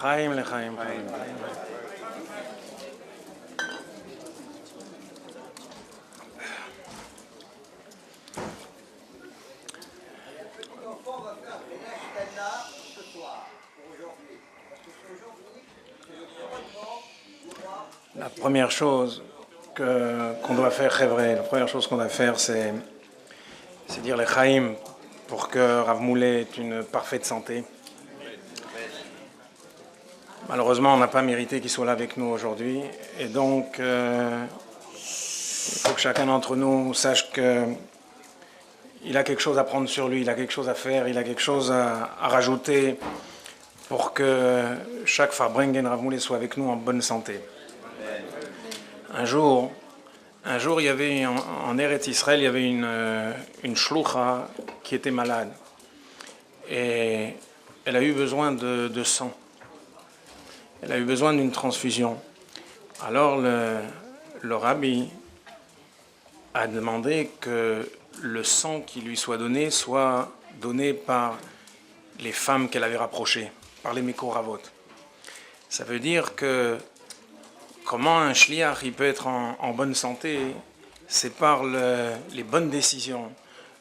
Chaim lechaim. La première chose qu'on doit faire, Chevre, la première chose qu'on doit faire, c'est dire les Chaim pour que Rav Moulet ait une parfaite santé. Malheureusement, on n'a pas mérité qu'il soit là avec nous aujourd'hui. Et donc, il faut que chacun d'entre nous sache qu'il a quelque chose à prendre sur lui, il a quelque chose à faire, il a quelque chose à rajouter pour que chaque Farbrengen Rav Moulet soit avec nous en bonne santé. Un jour, il y avait en Eretz Israël, il y avait une shlucha qui était malade. Et elle a eu besoin de sang. Elle a eu besoin d'une transfusion. Alors le rabbi a demandé que le sang qui lui soit donné par les femmes qu'elle avait rapprochées, par les Mekoravot. Ça veut dire que comment un shliach il peut être en bonne santé, c'est par les bonnes décisions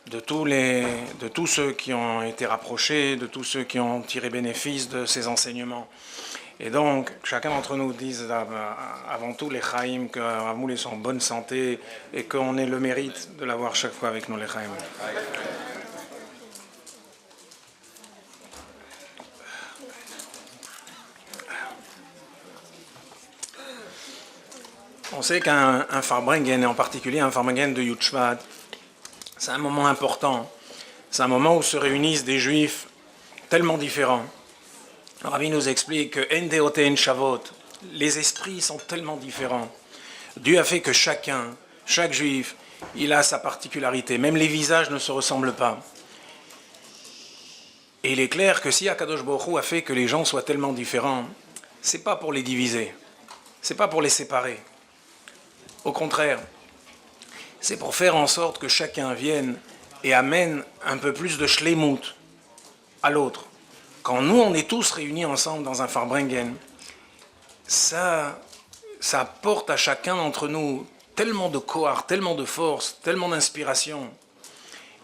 de tous ceux qui ont été rapprochés, de tous ceux qui ont tiré bénéfice de ces enseignements. Et donc, chacun d'entre nous dise avant tout les Chaim que Rav Moulet sont en bonne santé et qu'on ait le mérite de l'avoir chaque fois avec nous les Chaim. On sait qu'un Farbrengen, et en particulier un Farbrengen de Yud Shvat, c'est un moment important. C'est un moment où se réunissent des Juifs tellement différents. Le Rabbi nous explique que En Deote En Shavot, les esprits sont tellement différents. Dieu a fait que chaque Juif, il a sa particularité. Même les visages ne se ressemblent pas. Et il est clair que si Akadosh Baruch Hu a fait que les gens soient tellement différents, c'est pas pour les diviser, c'est pas pour les séparer. Au contraire, c'est pour faire en sorte que chacun vienne et amène un peu plus de shleimut à l'autre. Quand nous, on est tous réunis ensemble dans un Farbrengen, ça apporte à chacun d'entre nous tellement de kohar, tellement de force, tellement d'inspiration,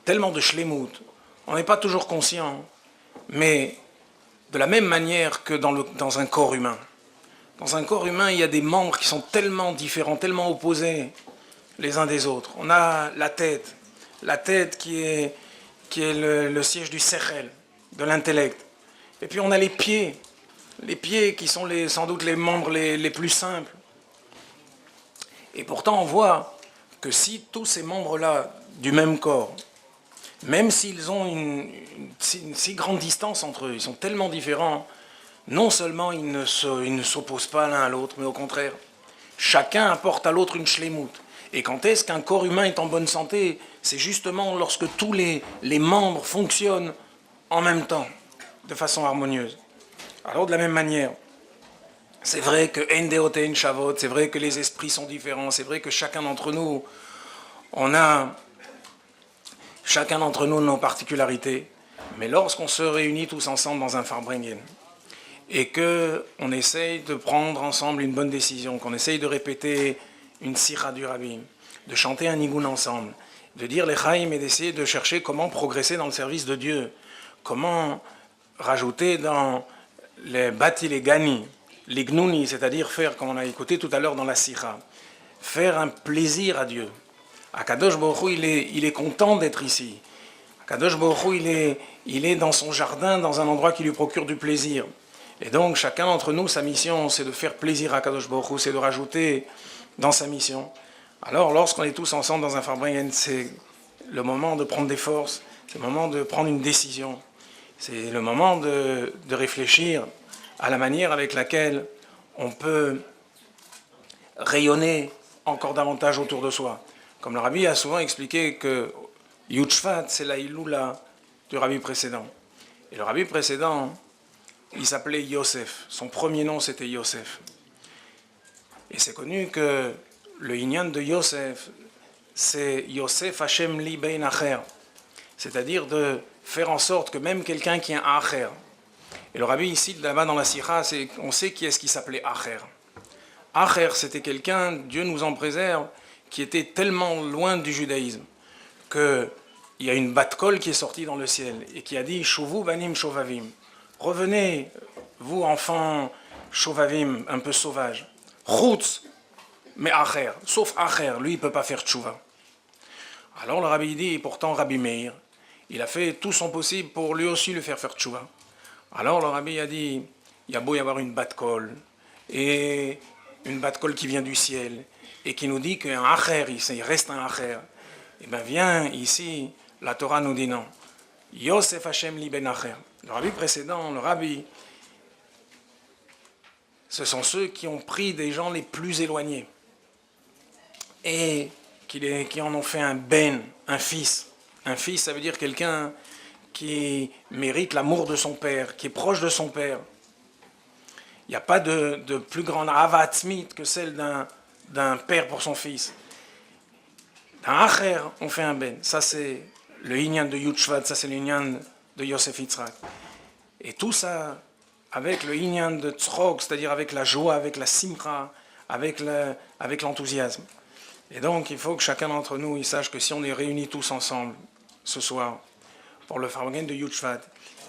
tellement de shleimut. On n'est pas toujours conscient, mais de la même manière que dans un corps humain. Dans un corps humain, il y a des membres qui sont tellement différents, tellement opposés les uns des autres. On a la tête qui est le siège du sechel, de l'intellect. Et puis on a les pieds qui sont sans doute les membres les plus simples. Et pourtant on voit que si tous ces membres-là du même corps, même s'ils ont une si grande distance entre eux, ils sont tellement différents, non seulement ils ne s'opposent pas l'un à l'autre, mais au contraire, chacun apporte à l'autre une shlemout. Et quand est-ce qu'un corps humain est en bonne santé? C'est justement lorsque tous les membres fonctionnent en même temps, de façon harmonieuse. Alors de la même manière, c'est vrai que en deotein shavot, c'est vrai que les esprits sont différents, c'est vrai que chacun d'entre nous, on a chacun d'entre nous nos particularités, mais lorsqu'on se réunit tous ensemble dans un farbrengen, et qu'on essaye de prendre ensemble une bonne décision, qu'on essaye de répéter une sira du Rabbi, de chanter un nigoun ensemble, de dire les chaim et d'essayer de chercher comment progresser dans le service de Dieu, comment rajouter dans les bati les gani, les gnouni, c'est-à-dire faire, comme on a écouté tout à l'heure dans la sira, faire un plaisir à Dieu. Akadosh Baruch Hu, il est content d'être ici. Akadosh Baruch Hu, il est dans son jardin, dans un endroit qui lui procure du plaisir. Et donc, chacun d'entre nous, sa mission, c'est de faire plaisir à Akadosh Baruch Hu, c'est de rajouter dans sa mission. Alors, lorsqu'on est tous ensemble dans un farbrengen, c'est le moment de prendre des forces, c'est le moment de prendre une décision, c'est le moment de réfléchir à la manière avec laquelle on peut rayonner encore davantage autour de soi. Comme le Rabbi a souvent expliqué que Yud Shvat, c'est la Iloula du Rabbi précédent. Et le Rabbi précédent, il s'appelait Yosef. Son premier nom, c'était Yosef. Et c'est connu que le Inyan de Yosef, c'est Yosef Hashem li bein acher. C'est-à-dire de faire en sorte que même quelqu'un qui est un acher. Et le Rabbi ici, là-bas dans la Sikha, on sait qui est-ce qui s'appelait acher. Acher, c'était quelqu'un, Dieu nous en préserve, qui était tellement loin du judaïsme qu'il y a une bat-kol qui est sortie dans le ciel et qui a dit « Shuvu banim shovavim » revenez, vous enfants shovavim, un peu sauvages. Chutz, mais acher, sauf acher, lui il ne peut pas faire tchouva. Alors le Rabbi dit, pourtant Rabbi Meir, il a fait tout son possible pour lui aussi le faire tchouva. Alors le Rabbi a dit, il y a beau y avoir une bat-kol, et une bat-kol qui vient du ciel, et qui nous dit qu'un acher, il reste un acher. Eh bien viens ici, la Torah nous dit non. Yosef Hashem li ben acher. Le Rabbi précédent, le Rabbi, ce sont ceux qui ont pris des gens les plus éloignés et qui en ont fait un ben, un fils. Un fils, ça veut dire quelqu'un qui mérite l'amour de son père, qui est proche de son père. Il n'y a pas de plus grande avat smith que celle d'un père pour son fils. D'un acher, on fait un ben. Ça, c'est le inyan de Yud Shvat, ça, c'est le inyan de Yosef Yitzhak. Et tout ça avec le inyan de tzrok, c'est-à-dire avec la joie, avec la simcha, avec l'enthousiasme. Et donc, il faut que chacun d'entre nous il sache que si on est réunis tous ensemble ce soir pour le farbrengen de Yud Shvat,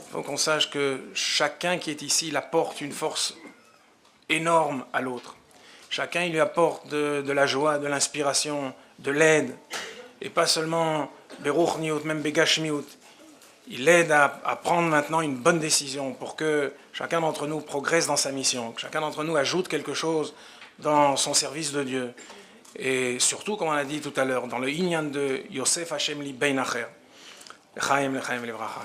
il faut qu'on sache que chacun qui est ici, il apporte une force énorme à l'autre. Chacun, il lui apporte de la joie, de l'inspiration, de l'aide, et pas seulement beruch niyut, même begashmiut. Il aide à prendre maintenant une bonne décision pour que chacun d'entre nous progresse dans sa mission, que chacun d'entre nous ajoute quelque chose dans son service de Dieu. Et surtout, comme on a dit tout à l'heure, dans le inyan de Yosef Hashem li bein acher. L'chaim, l'chaim, l'evracha.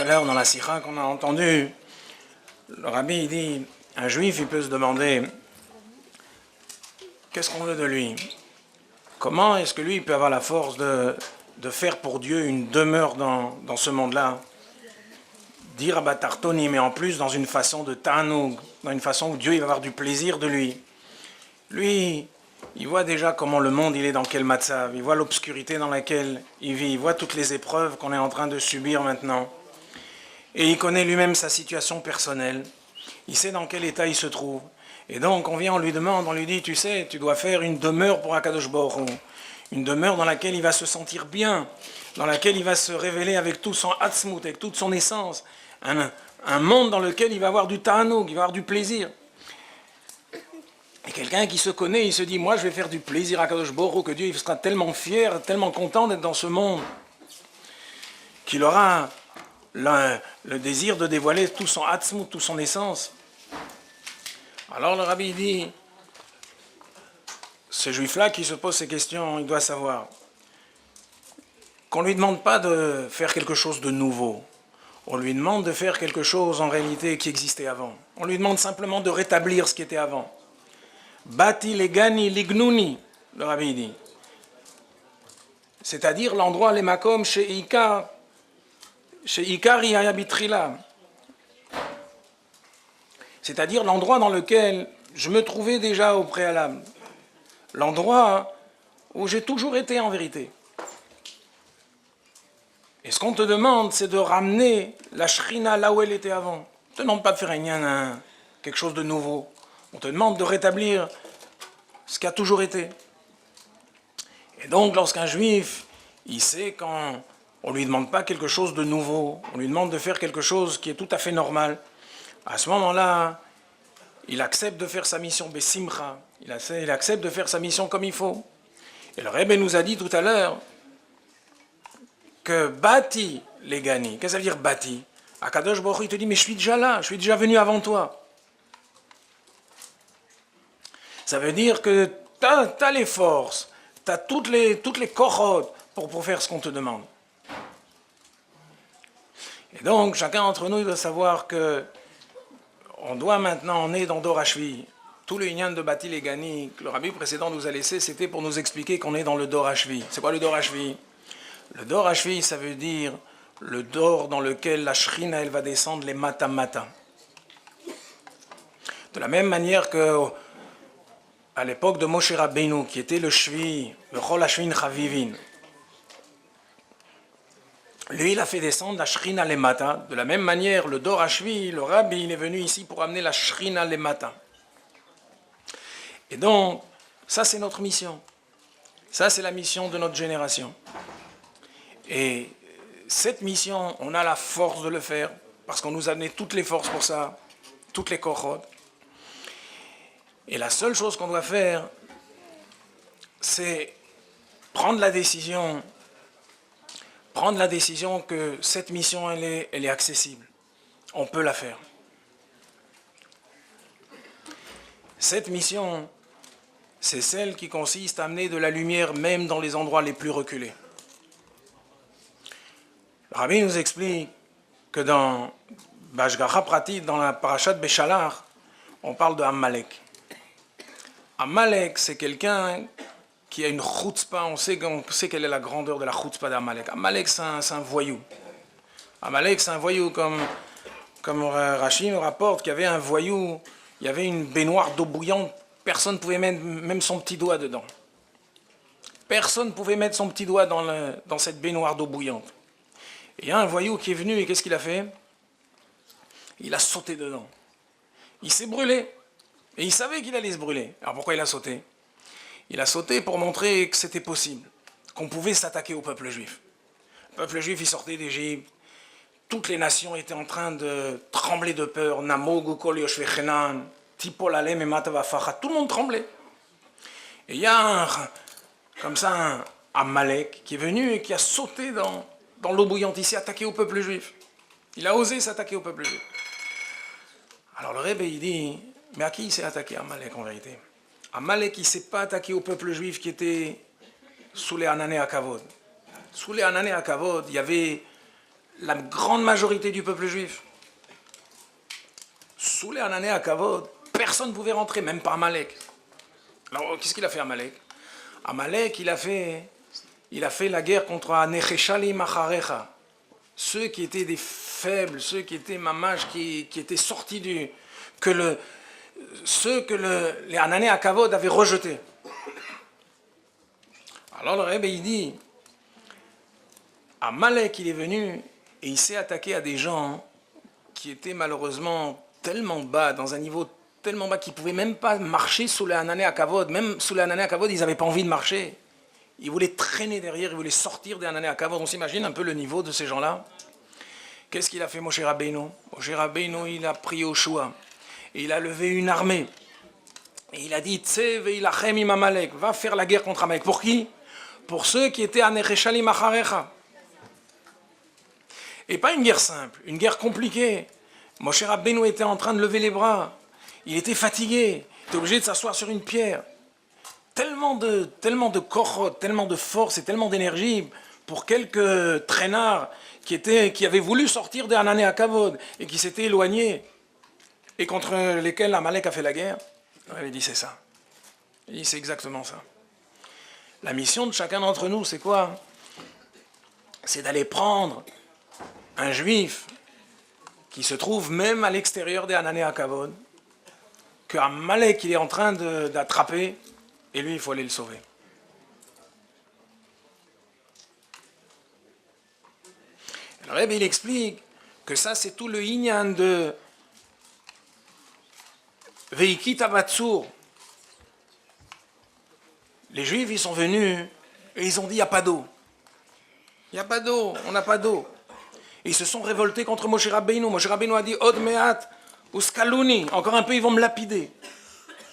à l'heure, dans la sikha qu'on a entendue, le rabbi il dit, un juif il peut se demander, qu'est-ce qu'on veut de lui? Comment est-ce que lui il peut avoir la force de faire pour Dieu une demeure dans ce monde-là? Dire Abatartoni, mais en plus dans une façon de Tanoug, dans une façon où Dieu il va avoir du plaisir de lui. Lui, il voit déjà comment le monde il est dans quel matzav, il voit l'obscurité dans laquelle il vit, il voit toutes les épreuves qu'on est en train de subir maintenant. Et il connaît lui-même sa situation personnelle, il sait dans quel état il se trouve. Et donc on vient, on lui demande, on lui dit, tu sais, tu dois faire une demeure pour Akadosh Baruch Hu, une demeure dans laquelle il va se sentir bien, dans laquelle il va se révéler avec tout son atzmut, avec toute son essence, un monde dans lequel il va avoir du ta'anoug, il va avoir du plaisir. Et quelqu'un qui se connaît, il se dit, moi je vais faire du plaisir à Kadosh Baruch Hu, que Dieu il sera tellement fier, tellement content d'être dans ce monde, qu'il aura le désir de dévoiler tout son atzmut, toute son essence. Alors le rabbi dit, ce juif-là qui se pose ces questions, il doit savoir qu'on ne lui demande pas de faire quelque chose de nouveau. On lui demande de faire quelque chose en réalité qui existait avant. On lui demande simplement de rétablir ce qui était avant. Bati legani lignuni, le rabbi dit. C'est-à-dire l'endroit, les makom, chez Ikari Ayabitrila. C'est-à-dire l'endroit dans lequel je me trouvais déjà au préalable. L'endroit où j'ai toujours été en vérité. Et ce qu'on te demande, c'est de ramener la shrina là où elle était avant. On ne te demande pas de faire quelque chose de nouveau. On te demande de rétablir ce qui a toujours été. Et donc, lorsqu'un juif, il sait quand on ne lui demande pas quelque chose de nouveau, on lui demande de faire quelque chose qui est tout à fait normal, à ce moment-là, il accepte de faire sa mission besimcha, il accepte de faire sa mission comme il faut. Et le Rebbe nous a dit tout à l'heure que bati les gani. Qu'est-ce que ça veut dire bati? Akadosh Baruch Hu, il te dit, mais je suis déjà là, je suis déjà venu avant toi. Ça veut dire que tu as les forces, tu as toutes les korotes pour faire ce qu'on te demande. Et donc, chacun d'entre nous, il doit savoir que on doit maintenant, on est dans Dor HaShvi. Tout le inyan de bati les gani que le rabbi précédent nous a laissé, c'était pour nous expliquer qu'on est dans le Dor HaShvi. C'est quoi le Dor HaShvi? Le Dor HaShvi, ça veut dire le Dor dans lequel la Shrina, elle va descendre les mata-mata. De la même manière que à l'époque de Moshe Rabbeinu, qui était le Shvi, le Chol HaShvin Chavivin, lui, il a fait descendre la Shrina les mata. De la même manière, le Dor HaShvi, le Rabbi, il est venu ici pour amener la Shrina les mata. Et donc, ça c'est notre mission. Ça c'est la mission de notre génération. Et cette mission, on a la force de le faire, parce qu'on nous a donné toutes les forces pour ça, toutes les kochot. Et la seule chose qu'on doit faire, c'est prendre la décision que cette mission, elle est accessible. On peut la faire. Cette mission, c'est celle qui consiste à amener de la lumière même dans les endroits les plus reculés. Le Rabbi nous explique que dans Bashgacha Pratit, dans la parashat Beshalach, on parle de Amalek. Amalek, c'est quelqu'un qui a une chutzpah, on sait quelle est la grandeur de la chutzpah d'Amalek. Amalek, c'est un voyou. Amalek, c'est un voyou, comme Rashi nous rapporte qu'il y avait un voyou, il y avait une baignoire d'eau bouillante, personne ne pouvait mettre même son petit doigt dedans. Personne ne pouvait mettre son petit doigt dans cette baignoire d'eau bouillante. Et il y a un voyou qui est venu et qu'est-ce qu'il a fait? Il a sauté dedans. Il s'est brûlé. Et il savait qu'il allait se brûler. Alors pourquoi il a sauté? Il a sauté pour montrer que c'était possible, qu'on pouvait s'attaquer au peuple juif. Le peuple juif, il sortait d'Égypte. Toutes les nations étaient en train de trembler de peur. Namogu kol yoshvechenan, tipol alem et matavafacha. Tout le monde tremblait. Et il y a comme ça un Amalek qui est venu et qui a sauté dans l'eau bouillante. Il s'est attaqué au peuple juif. Il a osé s'attaquer au peuple juif. Alors le Rebbe, il dit, mais à qui il s'est attaqué Amalek en vérité? Amalek, il ne s'est pas attaqué au peuple juif qui était sous les Anané à Kavod. Sous les Anané à Kavod, il y avait la grande majorité du peuple juif. Sous les Anané à Kavod, personne ne pouvait rentrer, même pas Amalek. Alors, qu'est-ce qu'il a fait Amalek? Amalek, il a fait la guerre contre Anecheshali Macharecha. Ceux qui étaient des faibles, ceux qui étaient mamash, qui étaient sortis du... ceux que les Anané à Kavod avaient rejetés. Alors le Rebbe, il dit, Amalek, il est venu et il s'est attaqué à des gens qui étaient malheureusement tellement bas, dans un niveau tellement bas qu'ils ne pouvaient même pas marcher sous les Anané à Kavod. Même sous les Anané à Kavod, ils n'avaient pas envie de marcher. Ils voulaient traîner derrière, ils voulaient sortir des Anané à Kavod. On s'imagine un peu le niveau de ces gens-là. Qu'est-ce qu'il a fait Moshe Rabbeinu? Moshe Rabbeinu, il a pris Yoshua et il a levé une armée. Et il a dit, Tsev ilachem im Amalek, va faire la guerre contre Amalek. Pour qui? Pour ceux qui étaient à Necheshalim Acharecha. Et pas une guerre simple, une guerre compliquée. Moshe Rabbeinu était en train de lever les bras. Il était fatigué. Il était obligé de s'asseoir sur une pierre. Tellement de korot, tellement de force et tellement d'énergie pour quelques traînards qui avaient voulu sortir des Anané à Kavod et qui s'étaient éloignés et contre lesquels Amalek a fait la guerre. Il dit c'est ça. Il dit c'est exactement ça. La mission de chacun d'entre nous, c'est quoi? C'est d'aller prendre un juif qui se trouve même à l'extérieur des Anané à Kavod, que Amalek il est en train d'attraper, et lui il faut aller le sauver. Le Rebbe il explique que ça c'est tout le inyan de Veikita Batsur. Les Juifs ils sont venus et ils ont dit il n'y a pas d'eau. Il n'y a pas d'eau, on n'a pas d'eau. Et ils se sont révoltés contre Moshe Rabbeinu. Moshe Rabbeinu a dit Od me'at uskaluni, encore un peu ils vont me lapider.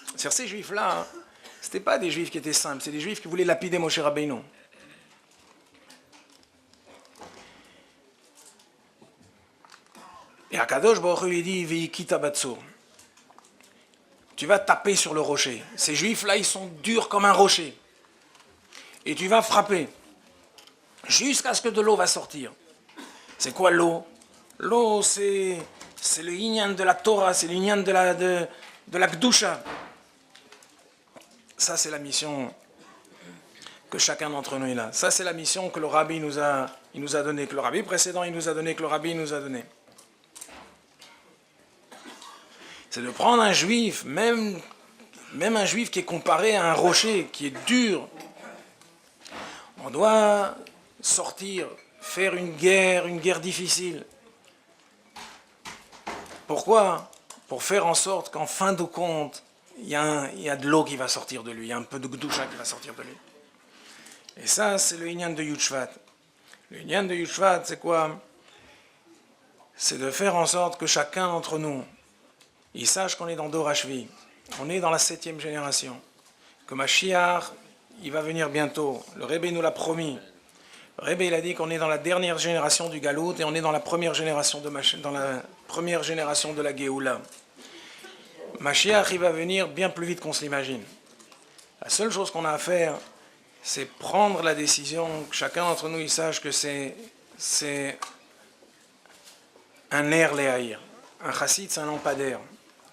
C'est-à-dire ces Juifs-là, hein, ce n'étaient pas des Juifs qui étaient simples, c'est des Juifs qui voulaient lapider Moshe Rabbeinu. Et Akadosh Baruch Hu lui dit Veikita Batsur. Tu vas taper sur le rocher. Ces Juifs-là, ils sont durs comme un rocher. Et tu vas frapper jusqu'à ce que de l'eau va sortir. C'est quoi l'eau? L'eau, c'est le inyan de la Torah, c'est le inyan de la Gdusha. Ça, c'est la mission que chacun d'entre nous est là. Ça, c'est la mission que le Rabbi nous a donnée, que le Rabbi précédent il nous a donnée, que le Rabbi nous a donnée. C'est de prendre un juif, même un juif qui est comparé à un rocher, qui est dur. On doit sortir, faire une guerre difficile. Pourquoi? Pour faire en sorte qu'en fin de compte, il y a de l'eau qui va sortir de lui, il y a un peu de Gdusha qui va sortir de lui. Et ça, c'est le inyan de Yud Shvat. Le inyan de Yud Shvat, c'est quoi? C'est de faire en sorte que chacun d'entre nous, il sache qu'on est dans Dor HaShvi, on est dans la 7e génération, que Mashiach, il va venir bientôt. Le Rebbe nous l'a promis. Le Rebbe, il a dit qu'on est dans la dernière génération du Galout et on est dans la première génération de la Géoula. Mashiach, il va venir bien plus vite qu'on se l'imagine. La seule chose qu'on a à faire, c'est prendre la décision, que chacun d'entre nous, il sache que c'est un ner léaïr. Un chassid, c'est un lampadaire.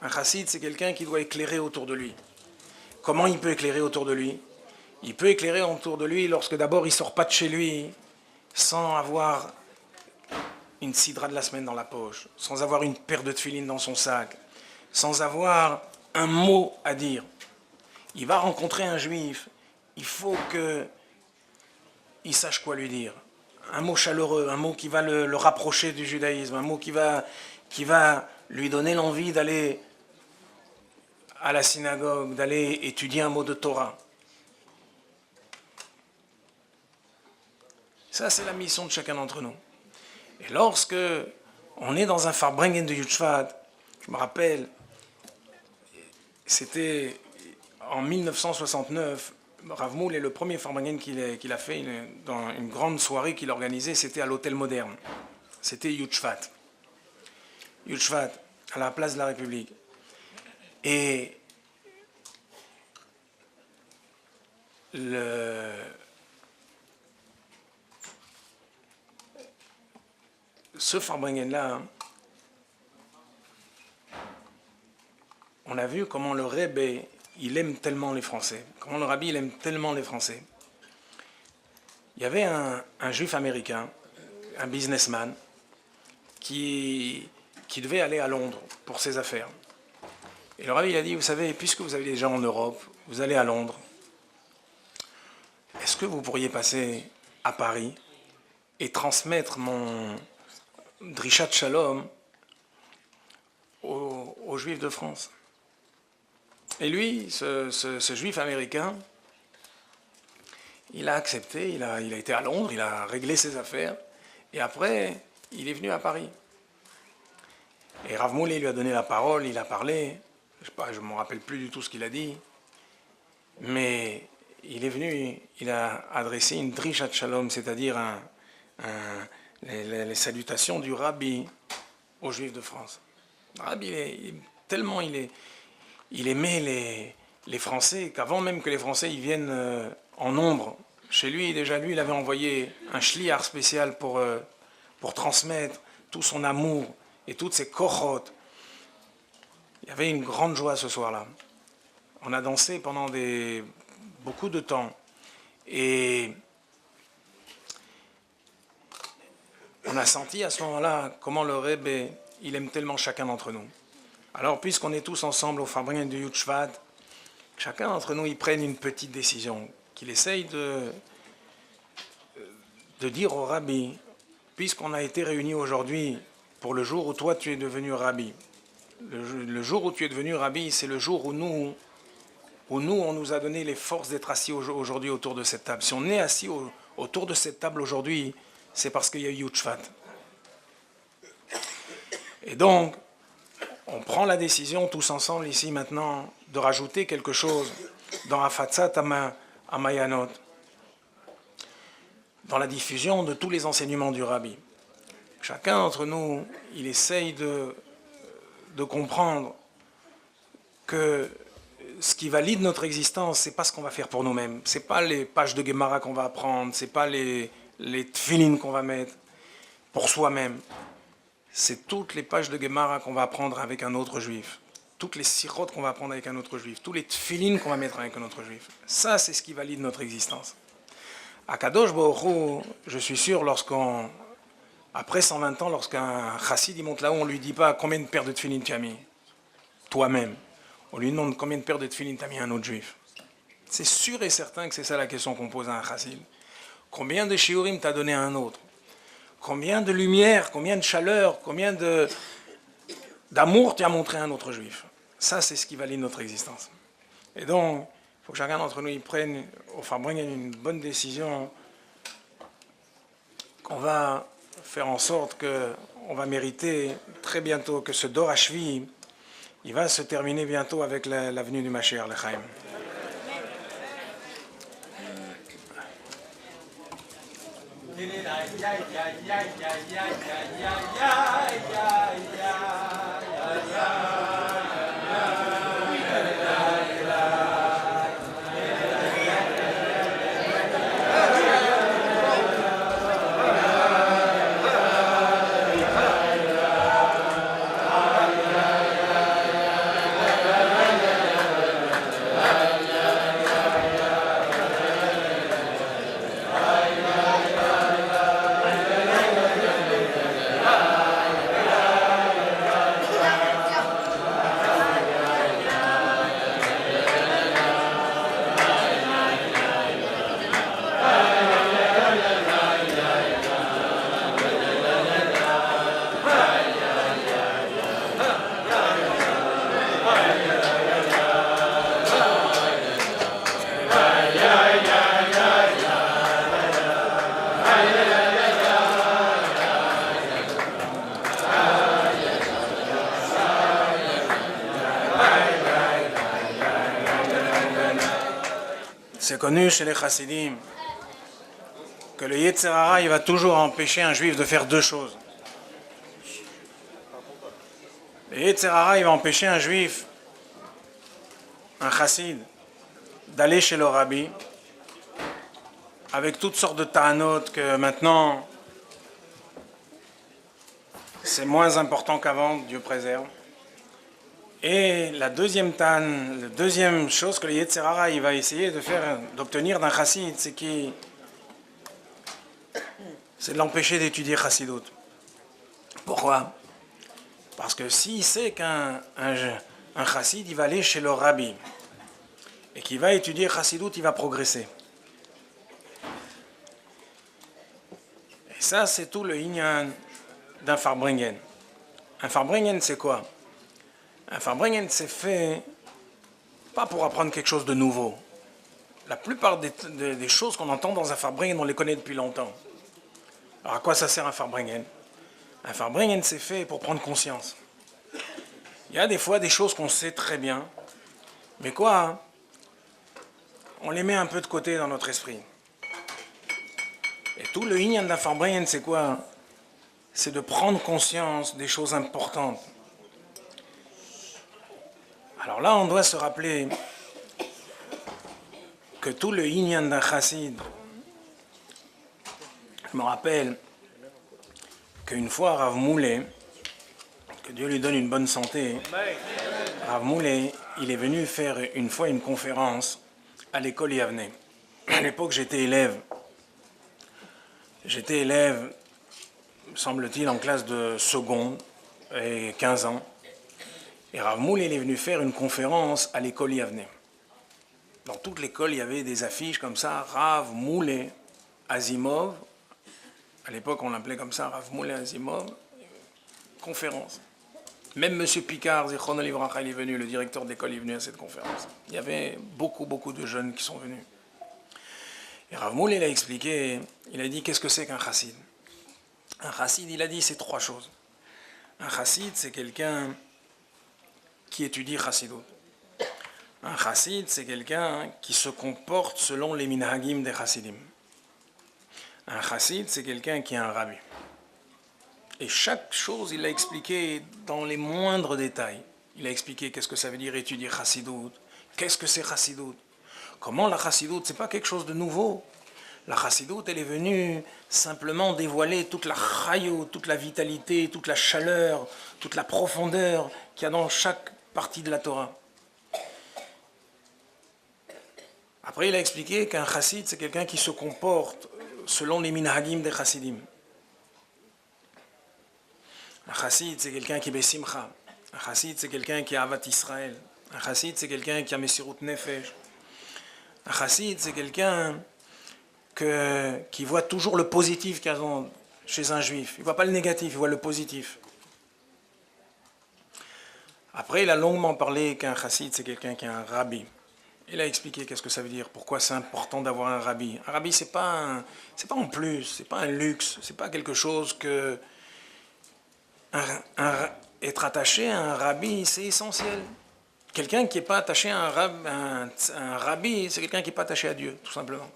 Un chassid, c'est quelqu'un qui doit éclairer autour de lui. Comment il peut éclairer autour de lui? Il peut éclairer autour de lui lorsque d'abord il ne sort pas de chez lui sans avoir une sidra de la semaine dans la poche, sans avoir une paire de tefilines dans son sac, sans avoir un mot à dire. Il va rencontrer un juif, il faut qu'il sache quoi lui dire. Un mot chaleureux, un mot qui va le rapprocher du judaïsme, un mot qui va lui donner l'envie d'aller à la synagogue, d'aller étudier un mot de Torah. Ça, c'est la mission de chacun d'entre nous. Et lorsque on est dans un Farbrengen de Yud Shvat, je me rappelle, c'était en 1969, Rav Moul est le premier Farbrengen qu'il a fait dans une grande soirée qu'il organisait, c'était à l'Hôtel Moderne. C'était Yud Shvat. Yud Shvat, à la place de la République. Et ce Farbrengen-là, on a vu comment le Rebbe, il aime tellement les Français, comment le Rabbi, il aime tellement les Français. Il y avait un juif américain, un businessman, qui devait aller à Londres pour ses affaires. Et le Rabbi, il a dit, vous savez, puisque vous avez des gens en Europe, vous allez à Londres, est-ce que vous pourriez passer à Paris et transmettre mon Drishat Shalom aux Juifs de France? Et lui, ce Juif américain, il a accepté, il a été à Londres, il a réglé ses affaires, et après, il est venu à Paris. Et Rav Mouli lui a donné la parole, il a parlé, je ne me rappelle plus du tout ce qu'il a dit, mais il est venu, il a adressé une Drishat Shalom, c'est-à-dire les salutations du Rabbi aux Juifs de France. Le Rabbi, tellement il aimait les Français, qu'avant même que les Français ils viennent en nombre chez lui, déjà lui, il avait envoyé un shliach spécial pour transmettre tout son amour et toutes ses kochot. Il y avait une grande joie ce soir-là. On a dansé pendant beaucoup de temps. Et on a senti à ce moment-là comment le Rebbe, il aime tellement chacun d'entre nous. Alors, puisqu'on est tous ensemble au Farbrengen de Yud Shvat, chacun d'entre nous, il prenne une petite décision, qu'il essaye de dire au Rabbi, puisqu'on a été réunis aujourd'hui pour le jour où toi tu es devenu Rabbi, le jour où tu es devenu Rabbi, c'est le jour où nous, on nous a donné les forces d'être assis aujourd'hui autour de cette table. Si on est assis autour de cette table aujourd'hui, c'est parce qu'il y a Yud Shvat. Et donc, on prend la décision tous ensemble ici maintenant de rajouter quelque chose dans Hafatzat Hamayanot, dans la diffusion de tous les enseignements du Rabbi. Chacun d'entre nous, il essaye de comprendre que ce qui valide notre existence, c'est pas ce qu'on va faire pour nous-mêmes, c'est pas les pages de Gemara qu'on va apprendre, c'est pas les tefilines qu'on va mettre pour soi-même. C'est toutes les pages de Gemara qu'on va apprendre avec un autre juif, toutes les sirots qu'on va apprendre avec un autre juif, tous les tefilines qu'on va mettre avec un autre juif. Ça, c'est ce qui valide notre existence. À Kadosh Baruch Hu, je suis sûr, après 120 ans, lorsqu'un chassid il monte là-haut, on ne lui dit pas combien de paires de tefilines tu as mis, toi-même. On lui demande combien de paires de tefilines tu as mis à un autre juif. C'est sûr et certain que c'est ça la question qu'on pose à un chassid. Combien de shiurim t'as donné à un autre? Combien de lumière, combien de chaleur, combien d'amour tu as montré à un autre juif? Ça, c'est ce qui valide notre existence. Et donc, il faut que chacun d'entre nous y prenne, au Farbrengen, une bonne décision, qu'on va faire en sorte qu'on va mériter très bientôt que ce Dor HaShvi, il va se terminer bientôt avec la venue du Mashiach L'Chaim. C'est connu chez les chassidim que le Yetzer Hara, il va toujours empêcher un juif de faire deux choses. Le Yetzer Hara, il va empêcher un juif, un chassid, d'aller chez le rabbi avec toutes sortes de ta'anot que maintenant c'est moins important qu'avant, Dieu préserve. Et la deuxième chose que le Yetzer Hara il va essayer d'obtenir d'un chassid, c'est de l'empêcher d'étudier chassidut. Pourquoi? Parce que s'il sait qu'un chassid, il va aller chez le rabbi, et qu'il va étudier chassidut, il va progresser. Et ça, c'est tout le inyan d'un Farbringen. Un Farbringen, c'est quoi? Un Farbringen, c'est fait pas pour apprendre quelque chose de nouveau. La plupart des choses qu'on entend dans un Farbringen, on les connaît depuis longtemps. Alors à quoi ça sert un Farbringen? Un Farbringen, c'est fait pour prendre conscience. Il y a des fois des choses qu'on sait très bien, mais quoi? On les met un peu de côté dans notre esprit. Et tout le inyan d'un Farbringen, c'est quoi? C'est de prendre conscience des choses importantes. Alors là, on doit se rappeler que tout le inyan d'un chassid, je me rappelle qu'une fois Rav Moulay, que Dieu lui donne une bonne santé, Rav Moulay, il est venu faire une fois une conférence à l'école Yavne. À l'époque, j'étais élève. J'étais élève, semble-t-il, en classe de seconde, et 15 ans. Et Rav Moulay, il est venu faire une conférence à l'école Yavne. Dans toute l'école, il y avait des affiches comme ça, Rav Moulay Azimov. À l'époque, on l'appelait comme ça, Rav Moulay Azimov. Conférence. Même M. Picard, Zichrono Livracha, il est venu, le directeur de l'école est venu à cette conférence. Il y avait beaucoup de jeunes qui sont venus. Et Rav Moulay, il a expliqué, il a dit, qu'est-ce que c'est qu'un chassid? Un chassid, il a dit, c'est trois choses. Un chassid, c'est quelqu'un qui étudie chassidut. Un chassid, c'est quelqu'un qui se comporte selon les minhagim des chassidim. Un chassid, c'est quelqu'un qui est un rabbi. Et chaque chose, il l'a expliqué dans les moindres détails. Il a expliqué qu'est-ce que ça veut dire étudier chassidut, qu'est-ce que c'est chassidut, comment la chassidut, c'est pas quelque chose de nouveau. La chassidut, elle est venue simplement dévoiler toute la chayut, toute la vitalité, toute la chaleur, toute la profondeur qu'il y a dans chaque partie de la Torah. Après, il a expliqué qu'un chassid, c'est quelqu'un qui se comporte selon les minhagim des chassidim. Un chassid, c'est quelqu'un qui est besimcha. Un chassid, c'est quelqu'un qui a avat Israël. Un chassid, c'est quelqu'un qui a mesirut nefesh. Un chassid, c'est quelqu'un qui voit toujours le positif qu'il y a chez un juif. Il ne voit pas le négatif, il voit le positif. Après, il a longuement parlé qu'un chassid, c'est quelqu'un qui est un rabbi. Il a expliqué qu'est-ce que ça veut dire, pourquoi c'est important d'avoir un rabbi. Un rabbi, c'est pas en plus, c'est pas un luxe, c'est pas quelque chose que... être attaché à un rabbi, c'est essentiel. Quelqu'un qui n'est pas attaché à un rabbi, c'est quelqu'un qui n'est pas attaché à Dieu, tout simplement.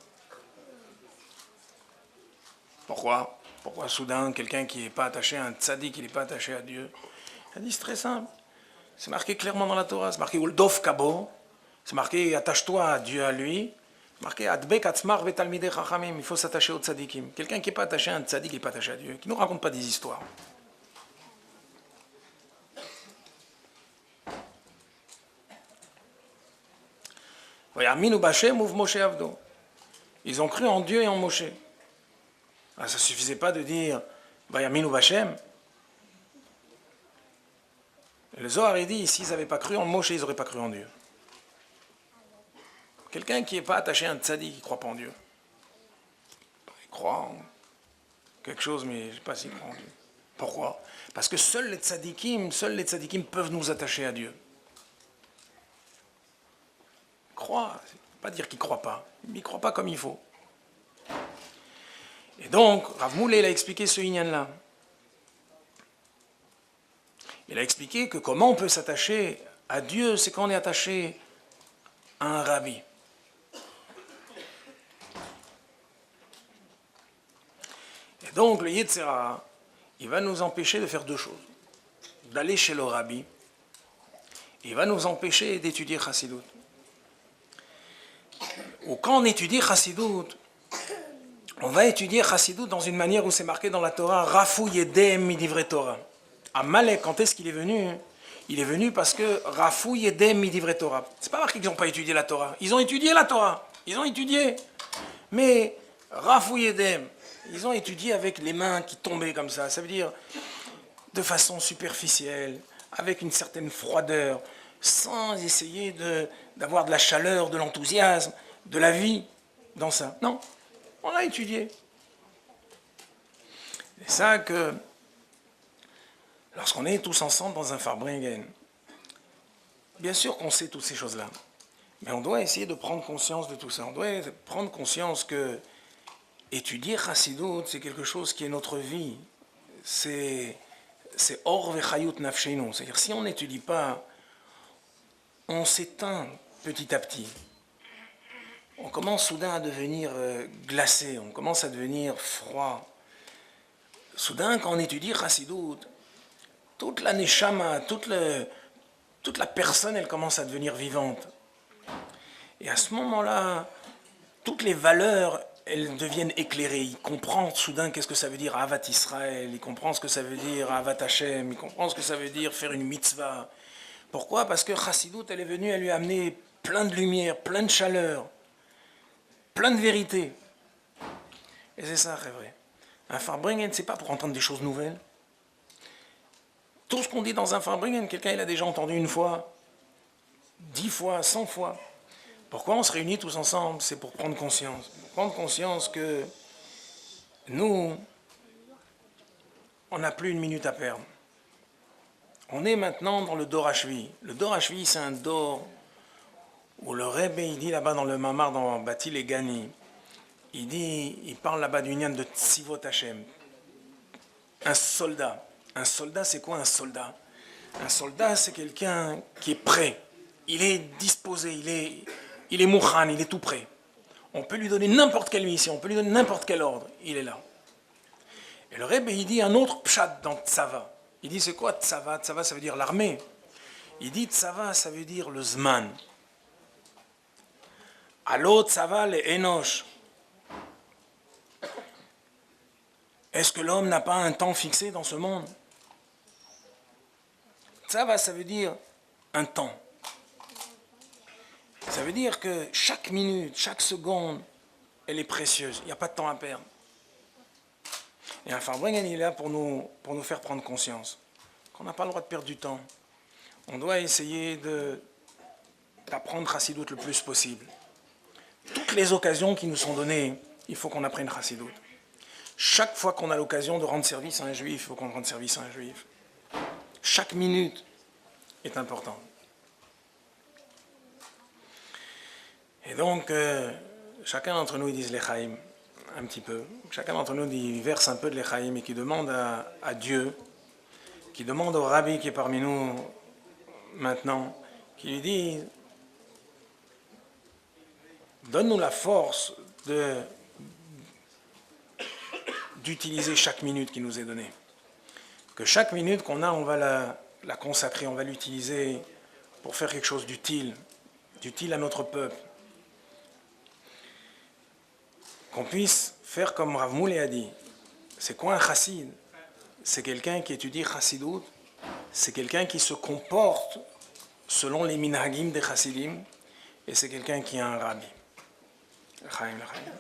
Pourquoi? Pourquoi soudain, quelqu'un qui n'est pas attaché à un tzaddik, il n'est pas attaché à Dieu? Il a dit, c'est très simple. C'est marqué clairement dans la Torah, c'est marqué Uldov Kabo, c'est marqué attache-toi à Dieu, à lui. C'est marqué Adbek Atzmar Vetalmidei Chachamim, il faut s'attacher aux tzaddikim. Quelqu'un qui n'est pas attaché à un tzaddik, il n'est pas attaché à Dieu, qui ne nous raconte pas des histoires. Ils ont cru en Dieu et en Moshe. Ça ne suffisait pas de dire Yaminu Bashem. Le Zohar a dit s'ils n'avaient pas cru en Moshe, ils n'auraient pas cru en Dieu. Quelqu'un qui n'est pas attaché à un tzaddik, qui ne croit pas en Dieu. Il croit en quelque chose, mais je ne sais pas s'il croit en Dieu. Pourquoi? Parce que seuls les tzaddikim peuvent nous attacher à Dieu. Croit, pas dire qu'il ne croit pas, mais il ne croit pas comme il faut. Et donc, Rav Moulay, il a expliqué ce inyan-là. Il a expliqué que comment on peut s'attacher à Dieu, c'est quand on est attaché à un rabbi. Et donc, le Yetzer Hara, il va nous empêcher de faire deux choses. D'aller chez le rabbi, et il va nous empêcher d'étudier chassidut. Ou quand on étudie chassidut, on va étudier chassidut dans une manière où c'est marqué dans la Torah, Rafou Yedem Midivre Torah. Amalek, quand est-ce qu'il est venu? Il est venu parce que Rafou Yedem Midivre Torah. C'est pas marqué qu'ils n'ont pas étudié la Torah. Ils ont étudié la Torah. Ils ont étudié. Mais Rafou Yedem, ils ont étudié avec les mains qui tombaient comme ça. Ça veut dire de façon superficielle, avec une certaine froideur, sans essayer d'avoir de la chaleur, de l'enthousiasme, de la vie dans ça. Non, on a étudié. C'est ça que, lorsqu'on est tous ensemble dans un Farbringen, bien sûr qu'on sait toutes ces choses-là, mais on doit essayer de prendre conscience de tout ça. On doit prendre conscience que étudier Chassidut, c'est quelque chose qui est notre vie. C'est Or Vechayut Nafshenu. C'est-à-dire, si on n'étudie pas, on s'éteint petit à petit. On commence soudain à devenir glacé, on commence à devenir froid. Soudain, quand on étudie Chassidut, toute la neshama, toute la personne, elle commence à devenir vivante. Et à ce moment-là, toutes les valeurs, elles deviennent éclairées. Il comprend soudain qu'est-ce que ça veut dire Avat Israël, il comprend ce que ça veut dire Avat Hashem, il comprend ce que ça veut dire faire une mitzvah. Pourquoi? Parce que Chassidut, elle est venue, elle lui a amené plein de lumière, plein de chaleur, plein de vérité. Et c'est ça, c'est vrai. Un Farbringen, c'est pas pour entendre des choses nouvelles. Tout ce qu'on dit dans un Farbringen, quelqu'un il a déjà entendu une fois, 10 fois, 100 fois. Pourquoi on se réunit tous ensemble? C'est pour prendre conscience. Pour prendre conscience que nous, on n'a plus une minute à perdre. On est maintenant dans le Dor Hashvi. Le Dor Hashvi, c'est un Dor où le Rebbe, il dit là-bas dans le Mamar, dans Batil et Gani, il parle là-bas du Nyan de Tzivot Hashem. Un soldat. Un soldat, c'est quoi un soldat? Un soldat, c'est quelqu'un qui est prêt. Il est disposé, il est mouchan, il est tout prêt. On peut lui donner n'importe quelle mission, on peut lui donner n'importe quel ordre, il est là. Et le Rebbe, il dit un autre pshat dans Tzava. Il dit, c'est quoi Tzava? Tzava, ça veut dire l'armée. Il dit, Tzava, ça veut dire le Zman. Allo Tzava le Enosh. Est-ce que l'homme n'a pas un temps fixé dans ce monde? Tzava, ça veut dire un temps. Ça veut dire que chaque minute, chaque seconde, elle est précieuse. Il n'y a pas de temps à perdre. Et un Farbringen, il est là pour nous faire prendre conscience qu'on n'a pas le droit de perdre du temps. On doit essayer d'apprendre Chassidut le plus possible. Toutes les occasions qui nous sont données, il faut qu'on apprenne Chassidut. Chaque fois qu'on a l'occasion de rendre service à un juif, il faut qu'on rende service à un juif. Chaque minute est importante. Et donc, chacun d'entre nous, il dit l'Echaim, un petit peu. Chacun d'entre nous, il verse un peu de l'Echaim et qui demande à Dieu, qui demande au Rabbi qui est parmi nous maintenant, qui lui dit, donne-nous la force d'utiliser chaque minute qui nous est donnée. Que chaque minute qu'on a, on va la consacrer, on va l'utiliser pour faire quelque chose d'utile à notre peuple. Qu'on puisse faire comme Rav Moulay a dit. C'est quoi un chassid? C'est quelqu'un qui étudie Chassidut, c'est quelqu'un qui se comporte selon les minhagim des chassidim, et c'est quelqu'un qui a un rabbi. L'chaim, l'chaim.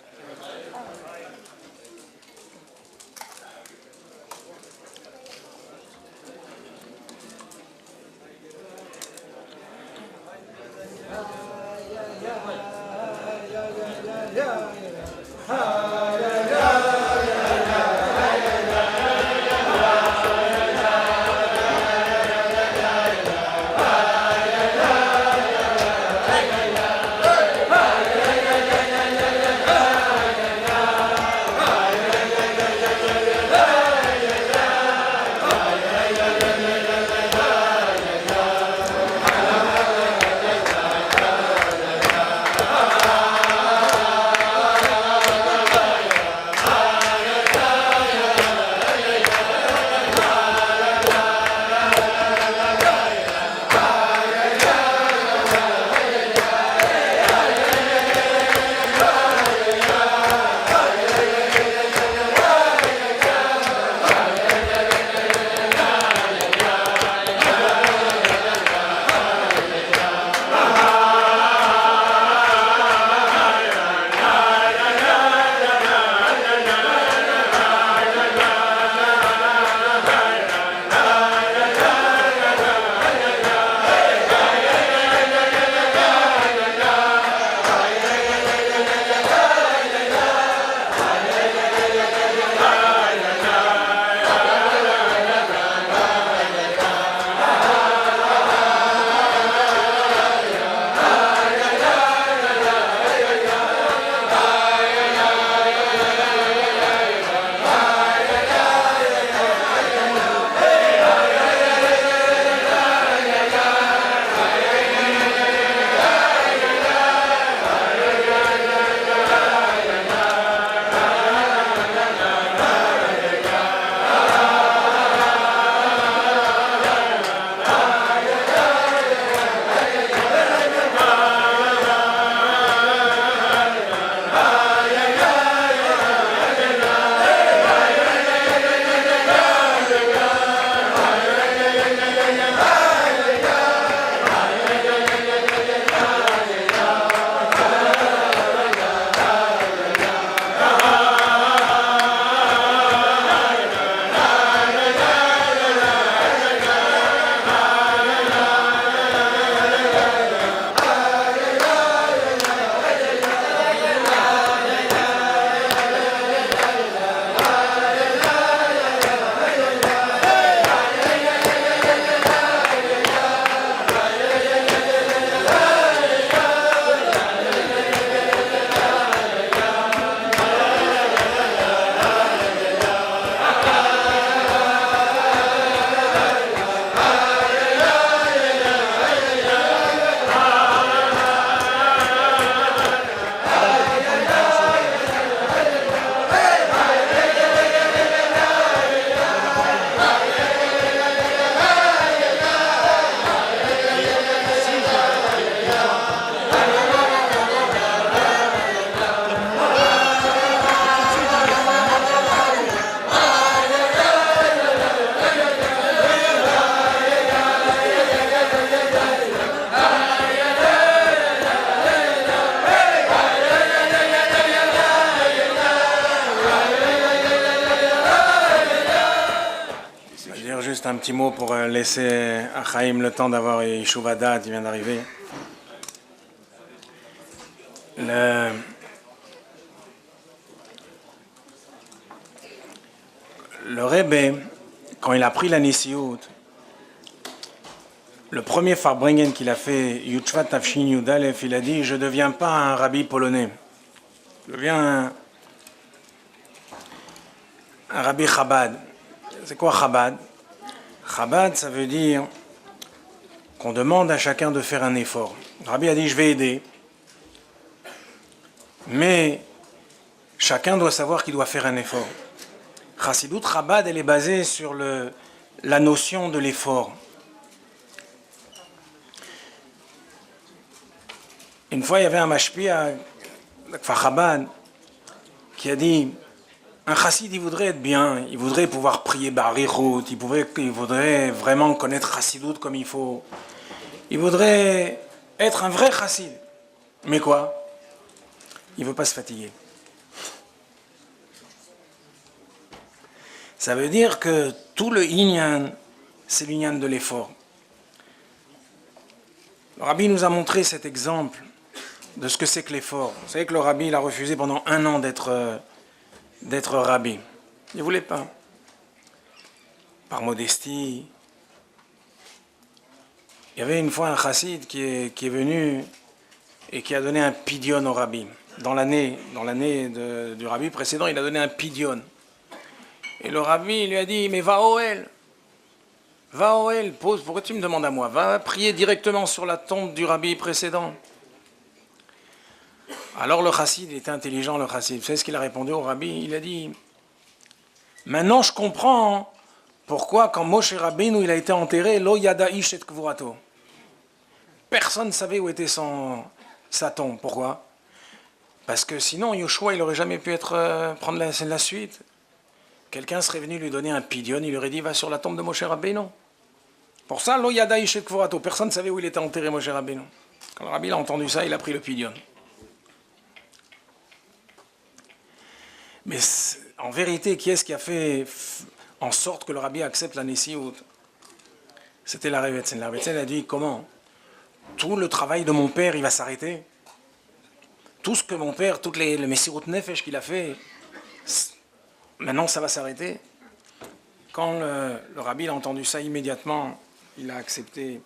juste un petit mot pour laisser à Chaim le temps d'avoir Yeshuva Da'at, il vient d'arriver. Le Rebbe, quand il a pris la Nissiout, le premier Farbringen qu'il a fait, Yutshvat Tafshin Yudalef, il a dit « Je ne deviens pas un rabbi polonais, je deviens un rabbi Chabad ». C'est quoi Chabad? Chabad, ça veut dire qu'on demande à chacun de faire un effort. Le rabbi a dit « Je vais aider ». Mais chacun doit savoir qu'il doit faire un effort. Chassidut Chabad, elle est basée sur la notion de l'effort. Une fois, il y avait un mashpia, Chabad, qui a dit, un chassid, il voudrait être bien, il voudrait pouvoir prier Barichut, il voudrait vraiment connaître Chassidut comme il faut. Il voudrait être un vrai chassid. Mais quoi? Il ne veut pas se fatiguer. Ça veut dire que tout le inyan, c'est l'inyan de l'effort. Le rabbi nous a montré cet exemple de ce que c'est que l'effort. Vous savez que le rabbi, il a refusé pendant 1 an d'être rabbi. Il ne voulait pas. Par modestie. Il y avait une fois un chassid qui est venu et qui a donné un pidyon au rabbi. Dans l'année du rabbi précédent, il a donné un pidyon. Et le rabbi lui a dit, mais va au Ohel, pose, pourquoi tu me demandes à moi? Va prier directement sur la tombe du rabbi précédent. Alors le chassid, il était intelligent, le chassid. Vous savez ce qu'il a répondu au rabbi? Il a dit, maintenant je comprends pourquoi quand Moshe Rabbeinu il a été enterré, lo yada ish et kvurato. Personne ne savait où était sa tombe. Pourquoi? Parce que sinon Yoshua il n'aurait jamais pu prendre la suite. Quelqu'un serait venu lui donner un pidyon, il lui aurait dit va sur la tombe de Moshe Rabbeinu. Pour ça, lo yada ish et kvurato. Personne ne savait où il était enterré Moshe Rabbeinu. Quand le rabbi a entendu ça, il a pris le pidyon. Mais en vérité, qui est-ce qui a fait en sorte que le rabbi accepte la Nissiout? C'était la Revetzen. La Revetzen a dit, comment? Tout le travail de mon père, il va s'arrêter. Tout ce que mon père, toutes les Messirut Nefesh qu'il a fait, maintenant ça va s'arrêter. Quand le rabbi a entendu ça immédiatement, il a accepté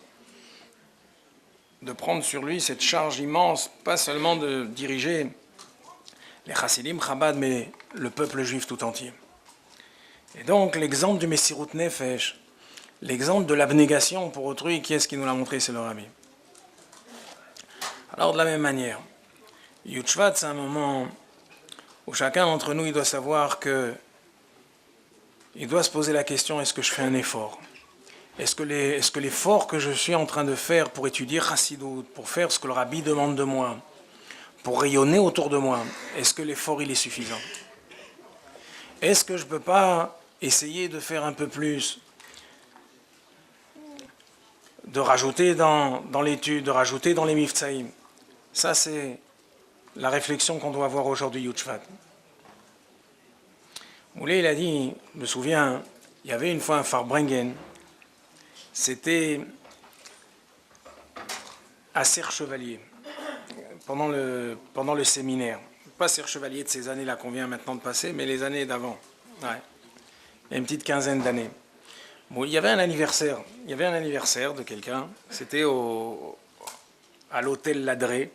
de prendre sur lui cette charge immense, pas seulement de diriger les Chassidim Chabad, mais le peuple juif tout entier. Et donc, l'exemple du Messirut Nefesh, l'exemple de l'abnégation pour autrui, qui est-ce qui nous l'a montré? C'est le rabbi. Alors, de la même manière, Yutshvat, c'est un moment où chacun d'entre nous, il doit savoir que il doit se poser la question, est-ce que je fais un effort? Est-ce que l'effort que je suis en train de faire pour étudier Chassidut, pour faire ce que le rabbi demande de moi, pour rayonner autour de moi, est-ce que l'effort il est suffisant? Est-ce que je ne peux pas essayer de faire un peu plus, de rajouter dans l'étude, de rajouter dans les miftsaïm? Ça, c'est la réflexion qu'on doit avoir aujourd'hui, Yutshvat. Moulay, il a dit, je me souviens, il y avait une fois un Farbringen, c'était à Serre Chevalier, pendant le séminaire. Pas Serre Chevalier de ces années-là qu'on vient maintenant de passer, mais les années d'avant. Ouais. Il y a une petite quinzaine d'années. Bon, il y avait un anniversaire de quelqu'un, c'était à l'hôtel Ladré.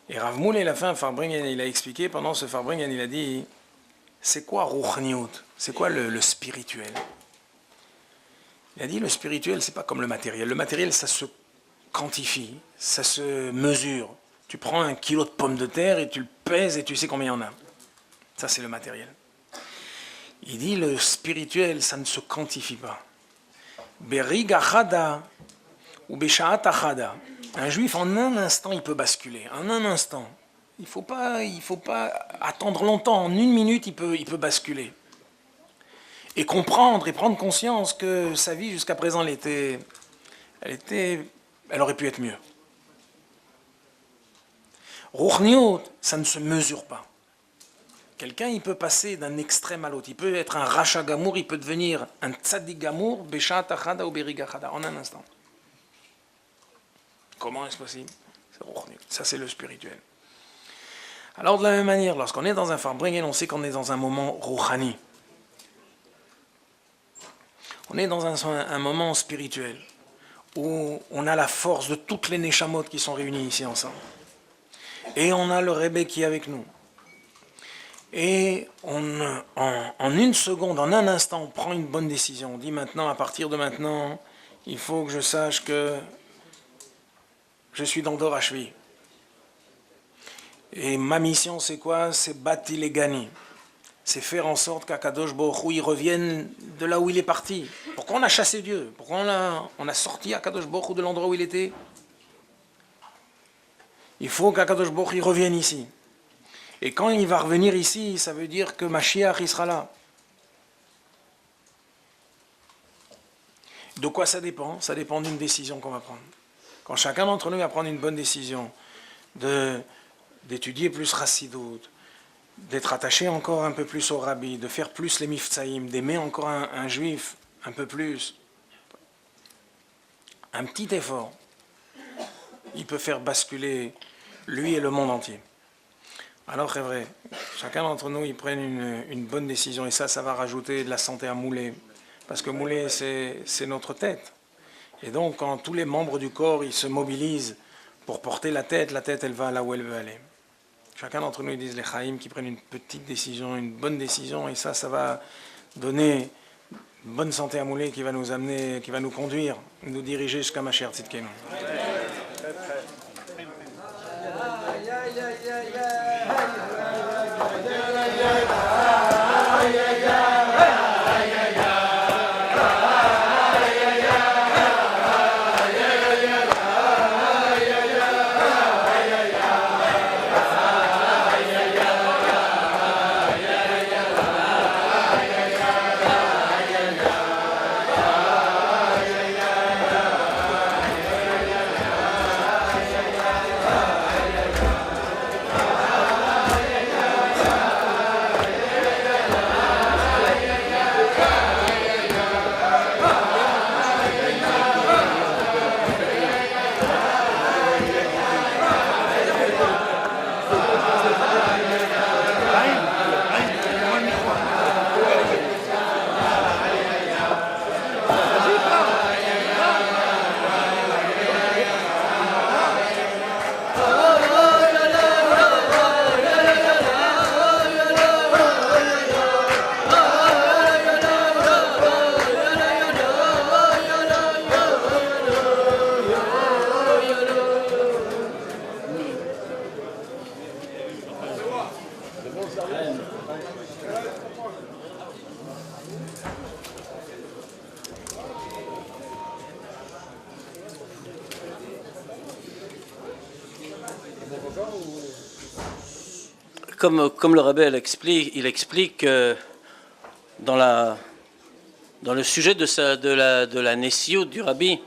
Et Rav Moulay, il a fait un Farbringen, il a expliqué, pendant ce Farbringen, il a dit, c'est quoi Ruchniut? C'est quoi le spirituel? Il a dit, le spirituel, c'est pas comme le matériel. Le matériel, ça se quantifie, ça se mesure. Tu prends 1 kilo de pommes de terre et tu le pèses et tu sais combien il y en a. Ça, c'est le matériel. Il dit, le spirituel, ça ne se quantifie pas. Beriga chada ou beshaat achada. Un juif, en un instant, il peut basculer. En un instant. Il ne faut pas attendre longtemps. En 1 minute, il peut basculer. Et comprendre et prendre conscience que sa vie, jusqu'à présent, elle aurait pu être mieux. Ruchniut, ça ne se mesure pas. Quelqu'un, il peut passer d'un extrême à l'autre. Il peut être un Racha Gamour, il peut devenir un Tzadik Gamour, Beshat Achada ou Berigachada, en un instant. Comment est-ce possible? Ça, c'est le spirituel. Alors, de la même manière, lorsqu'on est dans un Farbringen, on sait qu'on est dans un moment Rouhani. On est dans un moment spirituel où on a la force de toutes les Neshamot qui sont réunies ici ensemble. Et on a le Rebbe qui est avec nous. Et en une seconde, en un instant, on prend une bonne décision. On dit maintenant, à partir de maintenant, il faut que je sache que je suis dans Dor Hashvi. Et ma mission, c'est quoi? C'est bâtir les gagner. C'est faire en sorte qu'Akadosh Baruch Hu, il revienne de là où il est parti. Pourquoi on a chassé Dieu? Pourquoi on a sorti Akadosh Baruch Hu de l'endroit où il était? Il faut qu'Akadosh Baruch Hu revienne ici. Et quand il va revenir ici, ça veut dire que Mashiach, il sera là. De quoi ça dépend? Ça dépend d'une décision qu'on va prendre. Quand chacun d'entre nous va prendre une bonne décision d'étudier plus Chassidut, d'être attaché encore un peu plus au Rabbi, de faire plus les Miftsaïm, d'aimer encore un juif un peu plus, un petit effort, il peut faire basculer lui et le monde entier. Alors c'est vrai, chacun d'entre nous, il prenne une bonne décision, et ça va rajouter de la santé à Moulé, parce que Moulé, c'est notre tête. Et donc, quand tous les membres du corps, ils se mobilisent pour porter la tête, elle va là où elle veut aller. Chacun d'entre nous, ils disent les Chaim, qui prennent une petite décision, une bonne décision, et ça va donner une bonne santé à Moulé qui va nous amener, qui va nous conduire, nous diriger jusqu'à Mashiach Tzidkenu. Comme le Rebbe il explique dans le sujet de la Nessiout du Rabbi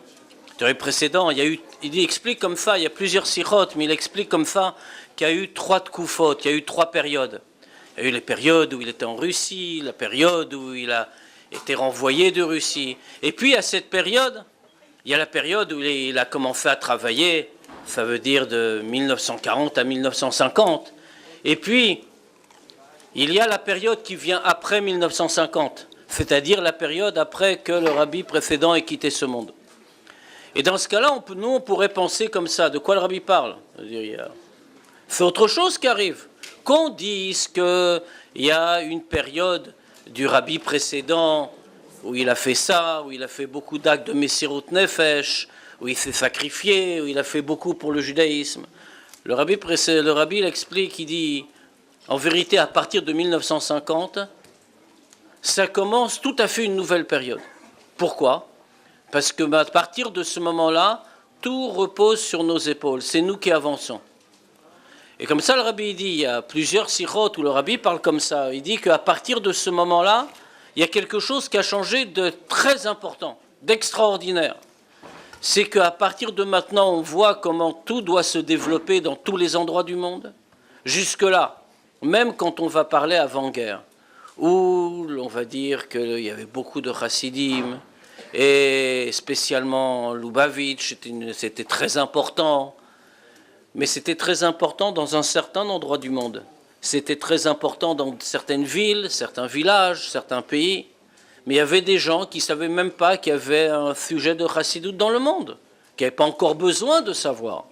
précédent, il explique comme ça, il y a plusieurs sikhot, mais il explique comme ça qu'il y a eu 3 tkoufot, il y a eu 3 périodes. Il y a eu les périodes où il était en Russie, la période où il a été renvoyé de Russie. Et puis à cette période, il y a la période où il a commencé à travailler, ça veut dire de 1940 à 1950. Et puis, il y a la période qui vient après 1950, c'est-à-dire la période après que le rabbi précédent ait quitté ce monde. Et dans ce cas-là, on pourrait penser comme ça. De quoi le rabbi parle? C'est autre chose qui arrive. Qu'on dise qu'il y a une période du rabbi précédent où il a fait ça, où il a fait beaucoup d'actes de Messirut Nefesh, où il s'est sacrifié, où il a fait beaucoup pour le judaïsme. Le rabbi il explique, il dit, en vérité, à partir de 1950, ça commence tout à fait une nouvelle période. Pourquoi? Parce que à partir de ce moment-là, tout repose sur nos épaules. C'est nous qui avançons. Et comme ça, le rabbi dit, il y a plusieurs sikhot où le rabbi parle comme ça. Il dit qu'à partir de ce moment-là, il y a quelque chose qui a changé de très important, d'extraordinaire. C'est qu'à partir de maintenant, on voit comment tout doit se développer dans tous les endroits du monde. Jusque-là, même quand on va parler avant-guerre, où on va dire qu'il y avait beaucoup de chassidim, et spécialement Lubavitch, c'était très important, mais c'était très important dans un certain endroit du monde. C'était très important dans certaines villes, certains villages, certains pays, mais il y avait des gens qui ne savaient même pas qu'il y avait un sujet de chassidoute dans le monde, qui n'avaient pas encore besoin de savoir.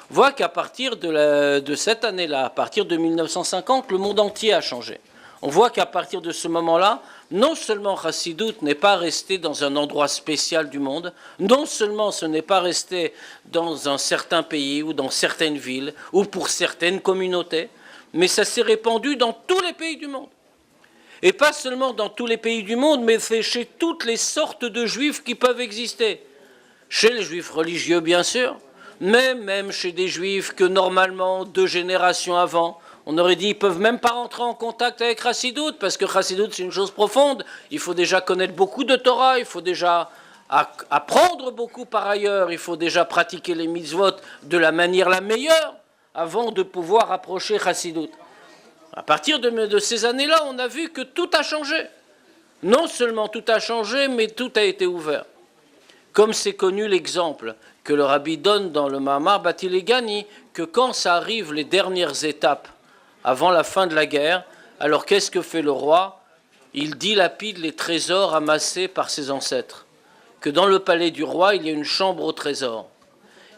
On voit qu'à partir de cette année-là, à partir de 1950, le monde entier a changé. On voit qu'à partir de ce moment-là, non seulement Chassidoute n'est pas resté dans un endroit spécial du monde, non seulement ce n'est pas resté dans un certain pays ou dans certaines villes ou pour certaines communautés, mais ça s'est répandu dans tous les pays du monde. Et pas seulement dans tous les pays du monde, mais c'est chez toutes les sortes de juifs qui peuvent exister. Chez les juifs religieux, bien sûr, mais même chez des juifs que normalement, 2 générations avant, on aurait dit qu'ils ne peuvent même pas rentrer en contact avec Chassidoute, parce que Chassidoute, c'est une chose profonde. Il faut déjà connaître beaucoup de Torah, il faut déjà apprendre beaucoup par ailleurs, il faut déjà pratiquer les mitzvot de la manière la meilleure avant de pouvoir approcher Chassidoute. À partir de ces années-là, on a vu que tout a changé. Non seulement tout a changé, mais tout a été ouvert. Comme c'est connu l'exemple que le rabbi donne dans le Mahamar Batilegani, que quand ça arrive les dernières étapes avant la fin de la guerre, alors qu'est-ce que fait le roi? Il dilapide les trésors amassés par ses ancêtres. Que dans le palais du roi, il y a une chambre au trésor.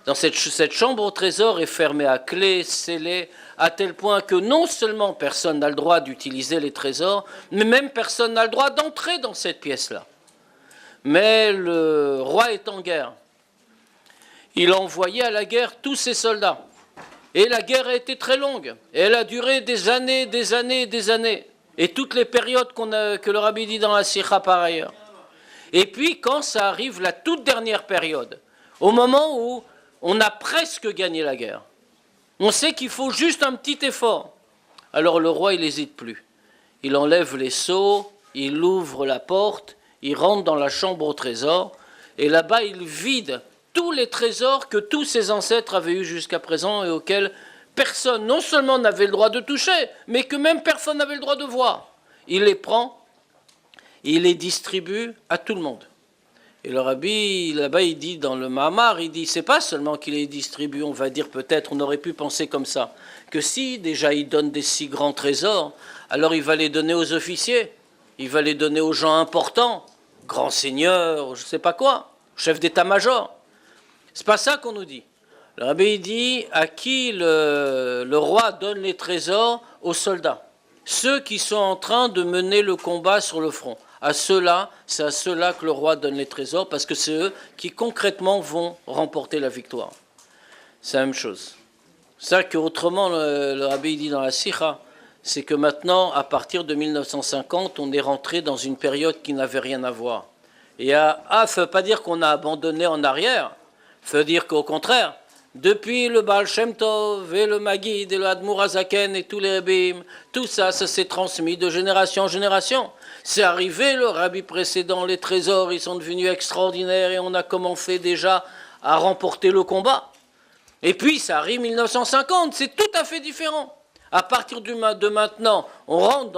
Dans cette chambre au trésor est fermée à clé, scellée, à tel point que non seulement personne n'a le droit d'utiliser les trésors, mais même personne n'a le droit d'entrer dans cette pièce-là. Mais le roi est en guerre. Il a envoyé à la guerre tous ses soldats. Et la guerre a été très longue. Et elle a duré des années, des années, des années. Et toutes les périodes que le rabbi dit dans la Sikha par ailleurs. Et puis quand ça arrive, la toute dernière période, au moment où on a presque gagné la guerre, on sait qu'il faut juste un petit effort. Alors le roi, il n'hésite plus. Il enlève les sceaux, il ouvre la porte, il rentre dans la chambre au trésor, et là-bas, il vide tous les trésors que tous ses ancêtres avaient eus jusqu'à présent et auxquels personne, non seulement n'avait le droit de toucher, mais que même personne n'avait le droit de voir. Il les prend, il les distribue à tout le monde. Et le rabbi, là-bas, il dit dans le Mahamar, il dit, c'est pas seulement qu'il les distribue, on va dire peut-être, on aurait pu penser comme ça, que si déjà il donne des si grands trésors, alors il va les donner aux officiers, il va les donner aux gens importants, grands seigneurs, je sais pas quoi, chef d'état-major. C'est pas ça qu'on nous dit. Le rabbi dit à qui le roi donne les trésors? Aux soldats. Ceux qui sont en train de mener le combat sur le front. À ceux-là, c'est à ceux-là que le roi donne les trésors parce que c'est eux qui concrètement vont remporter la victoire. C'est la même chose. C'est ça qu'autrement le rabbi dit dans la Sikha, c'est que maintenant, à partir de 1950, on est rentré dans une période qui n'avait rien à voir. Et ça ne veut pas dire qu'on a abandonné en arrière. Ça veut dire qu'au contraire, depuis le Baal Shem Tov et le Maguid et le Admour Hazaken et tous les rabbis, tout ça, ça s'est transmis de génération en génération. C'est arrivé, le rabbi précédent, les trésors, ils sont devenus extraordinaires et on a commencé déjà à remporter le combat. Et puis, ça arrive 1950, c'est tout à fait différent. À partir de maintenant, on rentre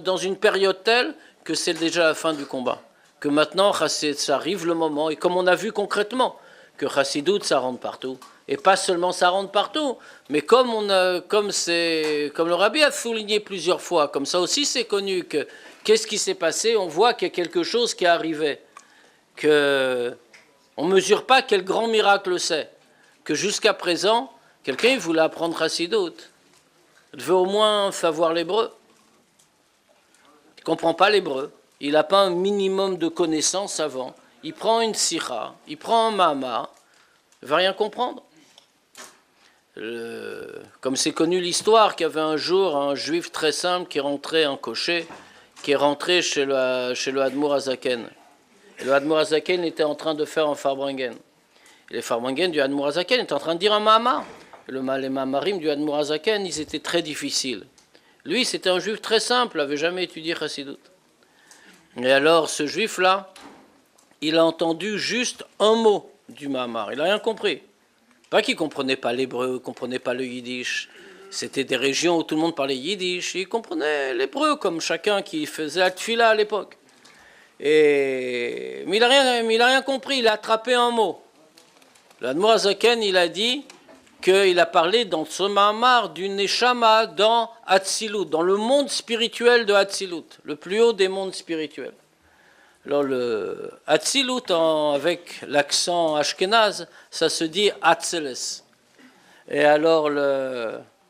dans une période telle que c'est déjà la fin du combat. Que maintenant, ça arrive le moment, et comme on a vu concrètement, que Chassidoute, ça rentre partout. Et pas seulement ça rentre partout, mais comme le rabbi a souligné plusieurs fois, comme ça aussi c'est connu, que qu'est-ce qui s'est passé? On voit qu'il y a quelque chose qui est arrivé, que on ne mesure pas quel grand miracle c'est, que jusqu'à présent, quelqu'un voulait apprendre Chassidoute. Il devait au moins savoir l'hébreu. Il ne comprend pas l'hébreu. Il n'a pas un minimum de connaissances avant. Il prend une sikha, il prend un mahama, il ne va rien comprendre. Comme c'est connu l'histoire qu'il y avait un jour un juif très simple qui rentrait, un cocher, qui est rentré chez le Admour Hazaken. Et le Admour Hazaken était en train de faire un farbringen. Et les farbringen du Admour Hazaken étaient en train de dire un mahama. Les mahamarim du Admour Hazaken, ils étaient très difficiles. Lui, c'était un juif très simple, n'avait jamais étudié Chassidoute. Et alors, ce juif-là, il a entendu juste un mot du Mahamar. Il n'a rien compris. Pas qu'il ne comprenait pas l'hébreu, ne comprenait pas le yiddish. C'était des régions où tout le monde parlait yiddish. Il comprenait l'hébreu comme chacun qui faisait la tfila à l'époque. Mais il a rien compris, il a attrapé un mot. L'Admour Hazaken, il a dit qu'il a parlé dans ce Mahamar d'une Neshama dans Hatzilut, dans le monde spirituel de Hatzilut, le plus haut des mondes spirituels. Alors le Hatzilut, avec l'accent ashkénaze, ça se dit Hatzeles. Et alors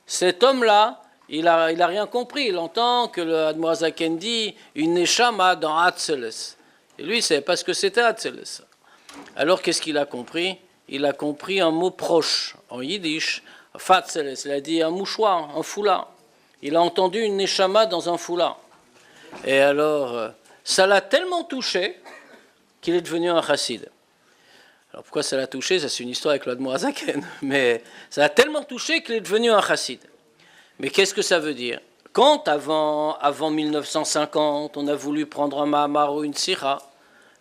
cet homme-là, il a rien compris. Il entend que le Admour Hazaken dit une Neshama dans Hatzeles. Et lui, il ne savait pas ce que c'était Hatzeles. Alors qu'est-ce qu'il a compris? Il a compris un mot proche en yiddish, Fatzeles. Il a dit un mouchoir, un foulard. Il a entendu une Neshama dans un foulard. Et alors, ça l'a tellement touché qu'il est devenu un chassid. Alors pourquoi ça l'a touché? Ça, c'est une histoire avec l'Admour Hazaken. Mais ça l'a tellement touché qu'il est devenu un chassid. Mais qu'est-ce que ça veut dire? Quand avant 1950, on a voulu prendre un Mahamar ou une Sira,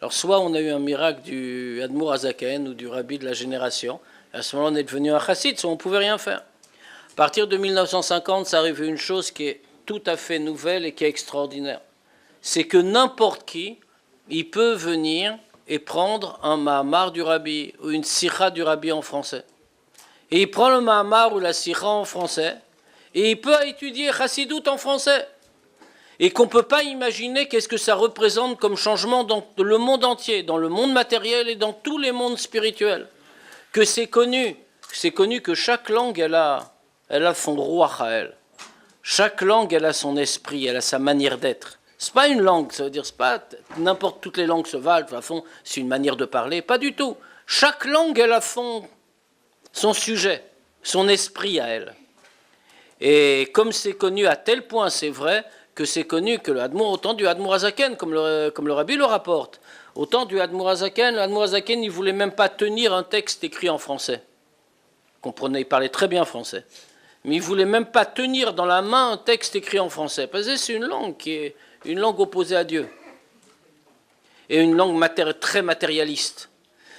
alors soit on a eu un miracle du Admour Hazaken ou du Rabbi de la génération, et à ce moment-là on est devenu un chassid, soit on ne pouvait rien faire. À partir de 1950, ça arrive une chose qui est tout à fait nouvelle et qui est extraordinaire. C'est que n'importe qui, il peut venir et prendre un Mahamar du Rabbi ou une Sira du Rabbi en français. Et il prend le Mahamar ou la Sira en français, et il peut étudier Chassidout en français. Et qu'on ne peut pas imaginer qu'est-ce que ça représente comme changement dans le monde entier, dans le monde matériel et dans tous les mondes spirituels. Que c'est connu que chaque langue, elle a son roi à elle. Chaque langue, elle a son esprit, elle a sa manière d'être. C'est pas une langue, ça veut dire, c'est pas n'importe toutes les langues se valent, de toute façon, c'est une manière de parler, pas du tout. Chaque langue, elle a son sujet, son esprit à elle. Et comme c'est connu à tel point, c'est vrai, que c'est connu que le Admour, autant du Admour Hazaken, comme le Rabbi le rapporte, autant du Admour Hazaken, l'Admour Hazaken, il ne voulait même pas tenir un texte écrit en français. Comprenez, il parlait très bien français. Mais il ne voulait même pas tenir dans la main un texte écrit en français. Parce que c'est une langue qui est une langue opposée à Dieu. Et une langue très matérialiste.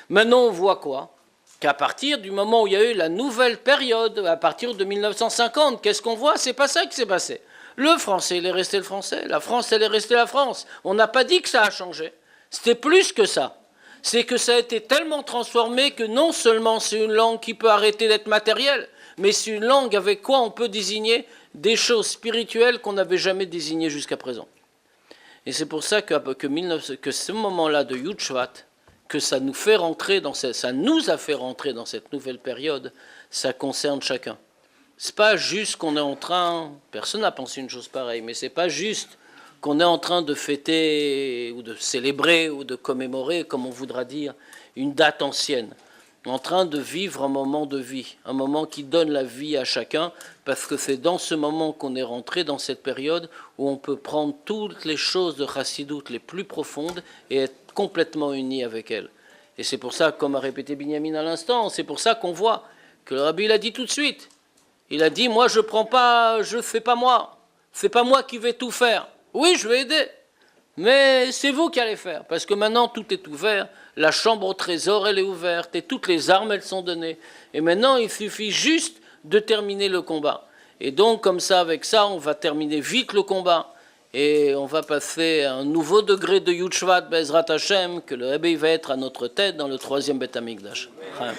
Maintenant, on voit quoi? Qu'à partir du moment où il y a eu la nouvelle période, à partir de 1950, qu'est-ce qu'on voit? C'est pas ça qui s'est passé. Le français, il est resté le français. La France, elle est restée la France. On n'a pas dit que ça a changé. C'était plus que ça. C'est que ça a été tellement transformé que non seulement c'est une langue qui peut arrêter d'être matérielle, mais c'est une langue avec quoi on peut désigner des choses spirituelles qu'on n'avait jamais désignées jusqu'à présent. Et c'est pour ça que ce moment-là de Yud Shvat, que ça nous a fait rentrer dans cette nouvelle période, ça concerne chacun. C'est pas juste qu'on est en train, personne n'a pensé une chose pareille, mais c'est pas juste qu'on est en train de fêter ou de célébrer ou de commémorer, comme on voudra dire, une date ancienne. On est en train de vivre un moment de vie, un moment qui donne la vie à chacun, parce que c'est dans ce moment qu'on est rentré dans cette période où on peut prendre toutes les choses de Chassidout les plus profondes et être complètement uni avec elles. Et c'est pour ça, comme a répété Binyamin à l'instant, c'est pour ça qu'on voit que le Rabbi l'a dit tout de suite. Il a dit, moi je prends pas, je fais pas moi. C'est pas moi qui vais tout faire. Oui, je vais aider. Mais c'est vous qui allez faire. Parce que maintenant tout est ouvert. La chambre au trésor, elle est ouverte. Et toutes les armes, elles sont données. Et maintenant, il suffit juste de terminer le combat. Et donc, comme ça, avec ça, on va terminer vite le combat. Et on va passer à un nouveau degré de Yud Shvat, Bezrat Hashem, que le Rebbe va être à notre tête dans le 3e Beth Amikdash. Amen.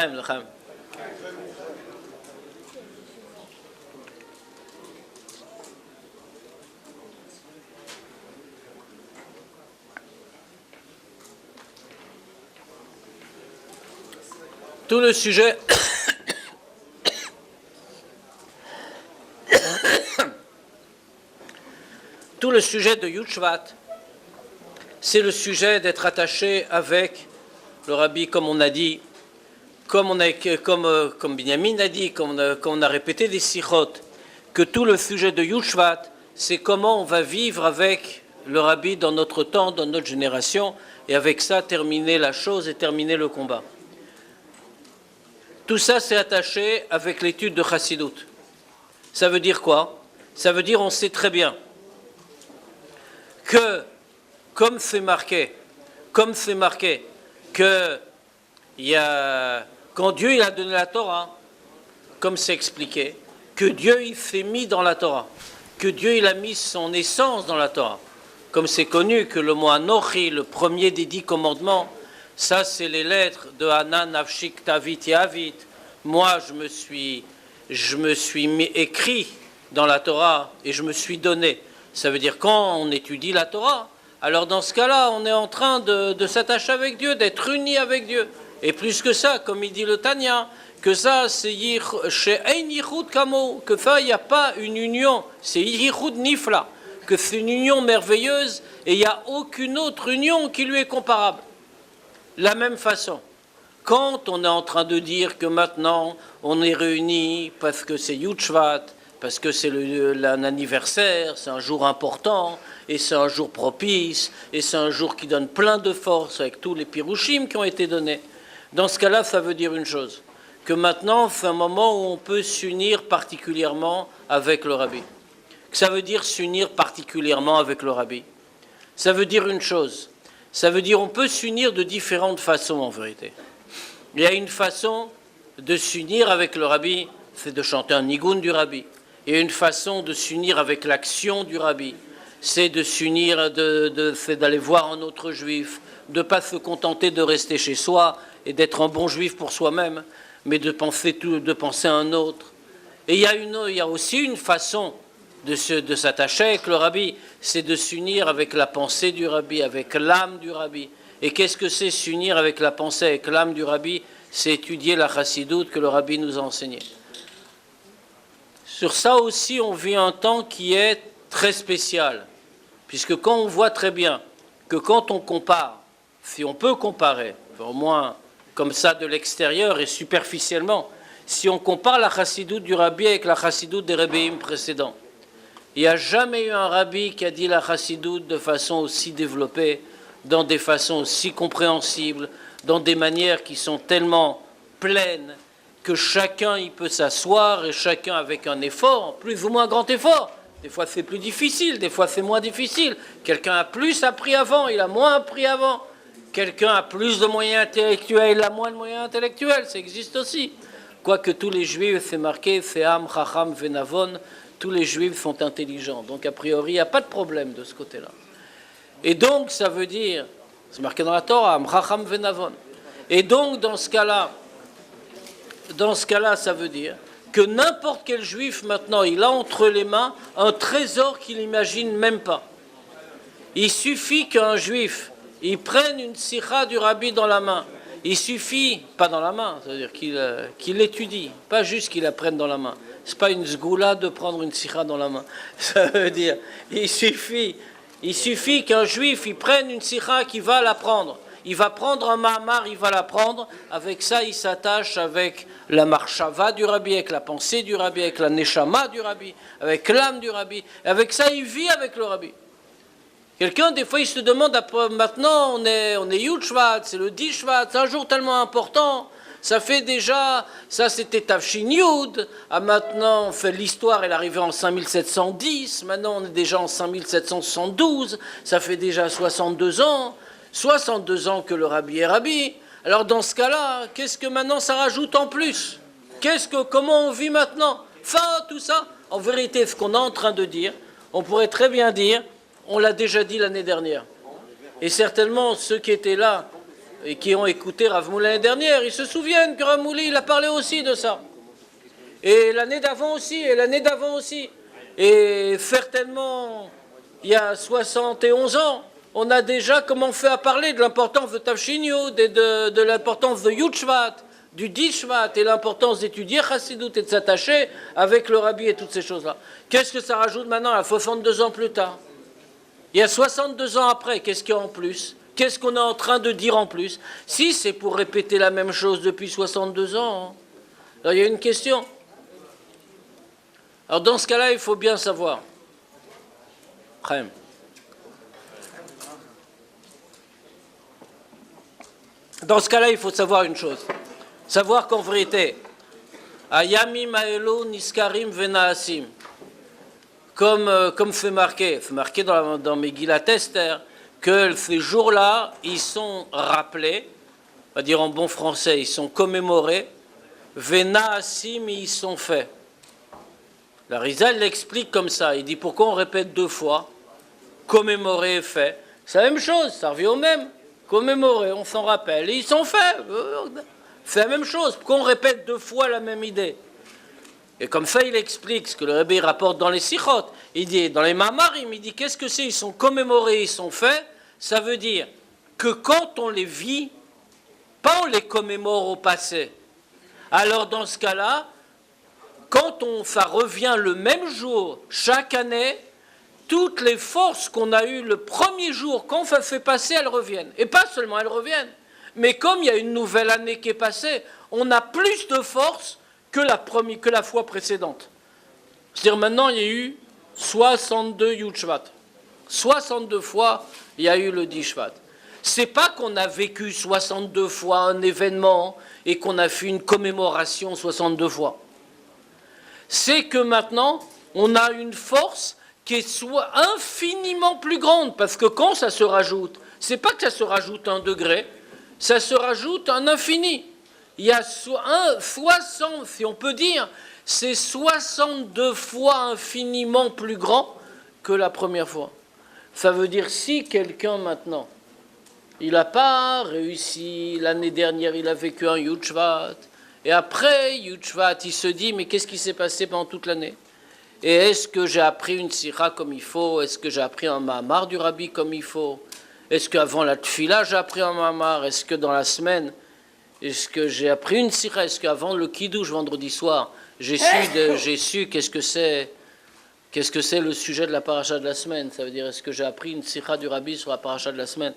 L'chaim, l'chaim. Tout le sujet tout le sujet de Yud Shvat, c'est le sujet d'être attaché avec le Rabbi, comme on a dit, comme Binyamin a dit, comme on a répété des sichot, que tout le sujet de Yud Shvat, c'est comment on va vivre avec le Rabbi dans notre temps, dans notre génération, et avec ça terminer la chose et terminer le combat. Tout ça, c'est attaché avec l'étude de Chassidut. Ça veut dire quoi? Ça veut dire, on sait très bien que, comme c'est marqué, que quand Dieu il a donné la Torah, comme c'est expliqué, que Dieu il s'est mis dans la Torah, que Dieu il a mis son essence dans la Torah. Comme c'est connu que le mot Anochi, le premier des 10 commandements, ça, c'est les lettres de Hanan, Nafshik, Tavit, Yavit. Moi, je me suis écrit dans la Torah et je me suis donné. Ça veut dire quand on étudie la Torah, alors dans ce cas-là, on est en train de s'attacher avec Dieu, d'être uni avec Dieu. Et plus que ça, comme il dit le Tanya, que ça, c'est chez Ein Yichud Kamo, que ça, il n'y a pas une union, c'est Yichud Nifla, que c'est une union merveilleuse et il n'y a aucune autre union qui lui est comparable. La même façon, quand on est en train de dire que maintenant on est réunis parce que c'est Yud Shvat, parce que c'est l'anniversaire, c'est un jour important, et c'est un jour propice, et c'est un jour qui donne plein de force avec tous les pirouchim qui ont été donnés. Dans ce cas-là, ça veut dire une chose, que maintenant c'est un moment où on peut s'unir particulièrement avec le Rabbi. Ça veut dire s'unir particulièrement avec le Rabbi. Ça veut dire une chose. Ça veut dire on peut s'unir de différentes façons en vérité. Il y a une façon de s'unir avec le Rabbi, c'est de chanter un nigoun du Rabbi. Il y a une façon de s'unir avec l'action du Rabbi, c'est de s'unir, c'est d'aller voir un autre juif, de ne pas se contenter de rester chez soi et d'être un bon juif pour soi-même, mais de penser à un autre. Et il y a aussi une façon de s'attacher avec le Rabbi, c'est de s'unir avec la pensée du Rabbi, avec l'âme du Rabbi. Et qu'est-ce que c'est s'unir avec la pensée, avec l'âme du Rabbi? C'est étudier la Chassidoute que le Rabbi nous a enseignée. Sur ça aussi, on vit un temps qui est très spécial, puisque quand on voit très bien que quand on compare, si on peut comparer, enfin au moins comme ça de l'extérieur et superficiellement, si on compare la Chassidoute du Rabbi avec la Chassidoute des Rebbeim précédents, il n'y a jamais eu un Rabbi qui a dit la Chassidoute de façon aussi développée, dans des façons aussi compréhensibles, dans des manières qui sont tellement pleines que chacun il peut s'asseoir et chacun avec un effort, plus ou moins grand effort. Des fois c'est plus difficile, des fois c'est moins difficile. Quelqu'un a plus appris avant, il a moins appris avant. Quelqu'un a plus de moyens intellectuels, il a moins de moyens intellectuels, ça existe aussi. Quoique tous les juifs, c'est marqué, c'est Am, Chacham, Venavon, tous les juifs sont intelligents. Donc a priori, il n'y a pas de problème de ce côté-là. Et donc ça veut dire, c'est marqué dans la Torah, Am, Chacham, Venavon. Et donc dans ce cas-là, ça veut dire que n'importe quel juif maintenant, il a entre les mains un trésor qu'il n'imagine même pas. Il suffit qu'un juif, il prenne une sikha du Rabbi dans la main. Il suffit, pas dans la main, c'est-à-dire qu'il l'étudie, pas juste qu'il la prenne dans la main. C'est pas une sgoula de prendre une sikha dans la main. Ça veut dire, il suffit qu'un juif, il prenne une sikha qui va la prendre. Il va prendre un mahamar, il va l'apprendre. Avec ça, il s'attache avec la marshava du Rabbi, avec la pensée du Rabbi, avec la neshama du Rabbi, avec l'âme du Rabbi. Avec ça, il vit avec le Rabbi. Quelqu'un, des fois, il se demande, maintenant, on est Yud Shvat, c'est le 10 Shvat, c'est un jour tellement important. Ça fait déjà, ça c'était Tafshin Yud. Maintenant, on fait l'histoire, elle est arrivée en 5710. Maintenant, on est déjà en 5772. Ça fait déjà 62 ans. 62 ans que le Rabbi est Rabbi. Alors dans ce cas-là, qu'est-ce que maintenant ça rajoute en plus? Comment on vit maintenant? Enfin, tout ça, en vérité, ce qu'on est en train de dire, on pourrait très bien dire, on l'a déjà dit l'année dernière. Et certainement, ceux qui étaient là et qui ont écouté Rav Mouli l'année dernière, ils se souviennent que Rav Mouli, il a parlé aussi de ça. Et l'année d'avant aussi, et l'année d'avant aussi. Et certainement, il y a 71 ans, on a déjà commencé à parler de l'importance de Tafshin Yud, de l'importance de Yud Shvat, du 10 Shvat, et l'importance d'étudier Chassidut et de s'attacher avec le Rabbi et toutes ces choses-là. Qu'est-ce que ça rajoute maintenant, à 62 ans plus tard? Il y a 62 ans après, qu'est-ce qu'il y a en plus? Qu'est-ce qu'on est en train de dire en plus? Si c'est pour répéter la même chose depuis 62 ans, hein. Alors il y a une question. Alors dans ce cas-là, il faut bien savoir. Chaim. Dans ce cas-là, il faut savoir une chose. Savoir qu'en vérité, Ayamim Aelo Niskarim Venaasim, comme fait marquer dans Megillat Esther, que ces jours-là, ils sont rappelés, on va dire en bon français, ils sont commémorés, Venaasim, ils sont faits. La Rizal l'explique comme ça, il dit pourquoi on répète deux fois, commémorer et fait. C'est la même chose, ça revient au même. Commémorer, on s'en rappelle, et ils sont faits. C'est la même chose, pourquoi on répète deux fois la même idée? Et comme ça, il explique ce que le Rebbe rapporte dans les Sichot. Il dit, dans les Mamarim, il dit, qu'est-ce que c'est? Ils sont commémorés, ils sont faits. Ça veut dire que quand on les vit, pas on les commémore au passé. Alors dans ce cas-là, quand ça revient le même jour, chaque année, toutes les forces qu'on a eues le premier jour, quand ça fait passer, elles reviennent. Et pas seulement elles reviennent, mais comme il y a une nouvelle année qui est passée, on a plus de force que la fois précédente. C'est-à-dire maintenant, il y a eu 62 Yud Shvat. 62 fois, il y a eu le 10 Shvat. C'est pas qu'on a vécu 62 fois un événement et qu'on a fait une commémoration 62 fois. C'est que maintenant, on a une force qui est soit infiniment plus grande, parce que quand ça se rajoute, c'est pas que ça se rajoute un degré, ça se rajoute un infini. Il y a 60, si on peut dire, c'est 62 fois infiniment plus grand que la première fois. Ça veut dire si quelqu'un maintenant, il n'a pas réussi, l'année dernière il a vécu un Yud Shvat, et après Yud Shvat, il se dit, mais qu'est-ce qui s'est passé pendant toute l'année? Et est-ce que j'ai appris une sira comme il faut? Est-ce que j'ai appris un mahamar du Rabbi comme il faut? Est-ce qu'avant la tfila, j'ai appris un mahamar? Est-ce que dans la semaine, est-ce que j'ai appris une sira? Est-ce qu'avant le kiddush vendredi soir, j'ai su qu'est-ce que c'est le sujet de la paracha de la semaine? Ça veut dire, est-ce que j'ai appris une sira du Rabbi sur la paracha de la semaine?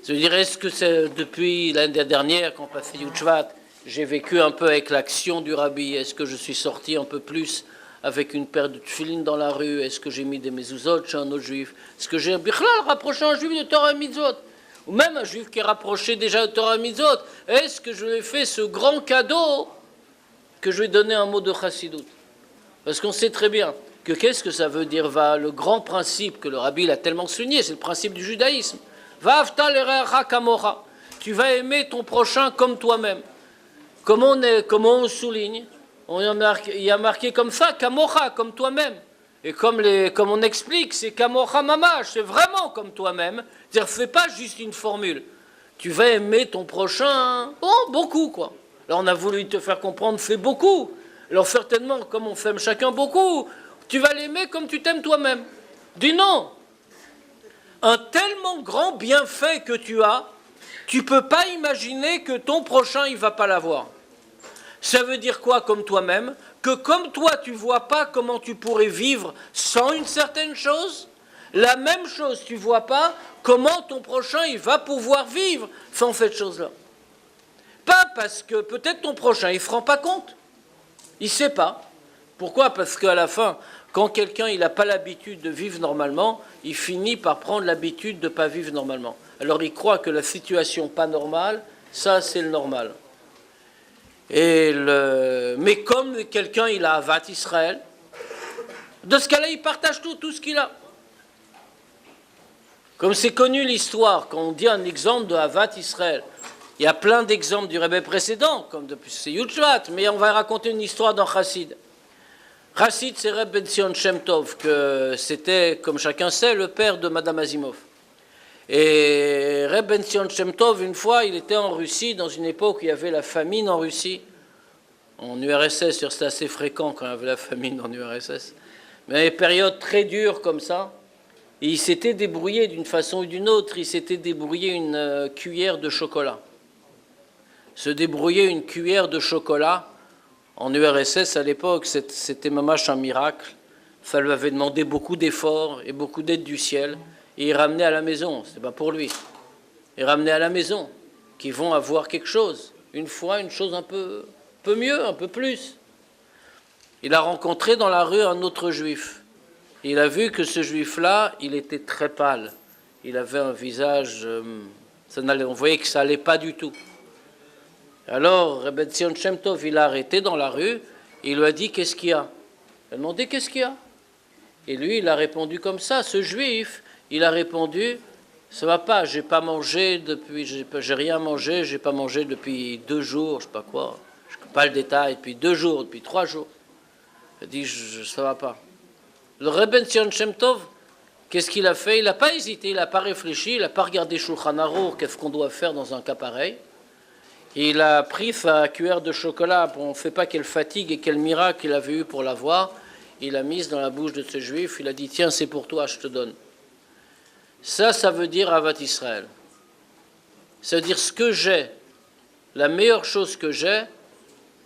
Ça veut dire, est-ce que c'est depuis l'année dernière, quand on passait Yud Shvat, j'ai vécu un peu avec l'action du Rabbi? Est-ce que je suis sorti un peu plus avec une paire de tefilines dans la rue? Est-ce que j'ai mis des mezuzot chez un autre juif? Est-ce que j'ai rapproché un juif de Torah et Mitzvot? Ou même un juif qui est rapproché déjà de Torah et Mitzvot? Est-ce que je lui ai fait ce grand cadeau que je lui ai donné un mot de chassidut? Parce qu'on sait très bien que qu'est-ce que ça veut dire, le grand principe que le Rabbi a tellement souligné, c'est le principe du judaïsme. Va'avta l'erecha kamocha. Tu vas aimer ton prochain comme toi-même. Comment on souligne? Il y a marqué comme ça, kamocha, comme toi-même. Et comme on explique, c'est kamocha mamash, c'est vraiment comme toi-même. C'est-à-dire, fais pas juste une formule. Tu vas aimer ton prochain, beaucoup, quoi. Alors on a voulu te faire comprendre, fais beaucoup. Alors certainement, comme on s'aime chacun beaucoup, tu vas l'aimer comme tu t'aimes toi-même. Dis non. Un tellement grand bienfait que tu as, tu peux pas imaginer que ton prochain, il va pas l'avoir. Ça veut dire quoi comme toi-même? Que comme toi, tu ne vois pas comment tu pourrais vivre sans une certaine chose, la même chose, tu ne vois pas comment ton prochain il va pouvoir vivre sans cette chose-là. Pas parce que peut-être ton prochain, il ne se rend pas compte. Il ne sait pas. Pourquoi? Parce qu'à la fin, quand quelqu'un il n'a pas l'habitude de vivre normalement, il finit par prendre l'habitude de ne pas vivre normalement. Alors il croit que la situation pas normale, ça c'est le normal. Mais comme quelqu'un il a Avat Israël, de ce cas-là il partage tout ce qu'il a. Comme c'est connu l'histoire, quand on dit un exemple de Avat Israël, il y a plein d'exemples du Rebbe précédent, comme depuis c'est Yud Shvat, mais on va raconter une histoire dans Chassid. Chassid, c'est Rebbe Ben Zion Shem Tov, que c'était, comme chacun sait, le père de Madame Azimov. Et Reb Ben Sion Shem Tov, une fois, il était en Russie, dans une époque où il y avait la famine en Russie. En URSS, c'était assez fréquent quand il y avait la famine en URSS. Mais des périodes très dures comme ça. Et il s'était débrouillé d'une façon ou d'une autre, il s'était débrouillé une cuillère de chocolat. Se débrouiller une cuillère de chocolat, en URSS à l'époque, c'était mamache un miracle. Ça lui avait demandé beaucoup d'efforts et beaucoup d'aide du ciel. Et il ramenait à la maison, c'était pas pour lui. Il ramenait à la maison, qu'ils vont avoir quelque chose. Une fois, une chose un peu mieux, un peu plus. Il a rencontré dans la rue un autre juif. Il a vu que ce juif-là, il était très pâle. Il avait un visage... on voyait que ça n'allait pas du tout. Alors, Reb Tzion Shem Tov, il l'a arrêté dans la rue, et il lui a dit « Qu'est-ce qu'il y a ?» Il a demandé « Qu'est-ce qu'il y a ?» Et lui, il a répondu comme ça. Ce juif, il a répondu « Ça va pas, j'ai pas mangé depuis... J'ai rien mangé, j'ai pas mangé depuis 2 jours, je sais pas quoi. Je ne sais pas le détail, depuis 2 jours, depuis 3 jours. » Il a dit « Ça va pas. » Le Reb Tzion Shem Tov, qu'est-ce qu'il a fait? Il n'a pas hésité, il n'a pas réfléchi, il n'a pas regardé Shulchan Aruch, qu'est-ce qu'on doit faire dans un cas pareil. Et il a pris sa cuillère de chocolat, on ne fait pas quelle fatigue et quel miracle il avait eu pour l'avoir. Il l'a mise dans la bouche de ce juif, il a dit « Tiens, c'est pour toi, je te donne. » Ça veut dire Avat Israël. Ça veut dire ce que j'ai, la meilleure chose que j'ai,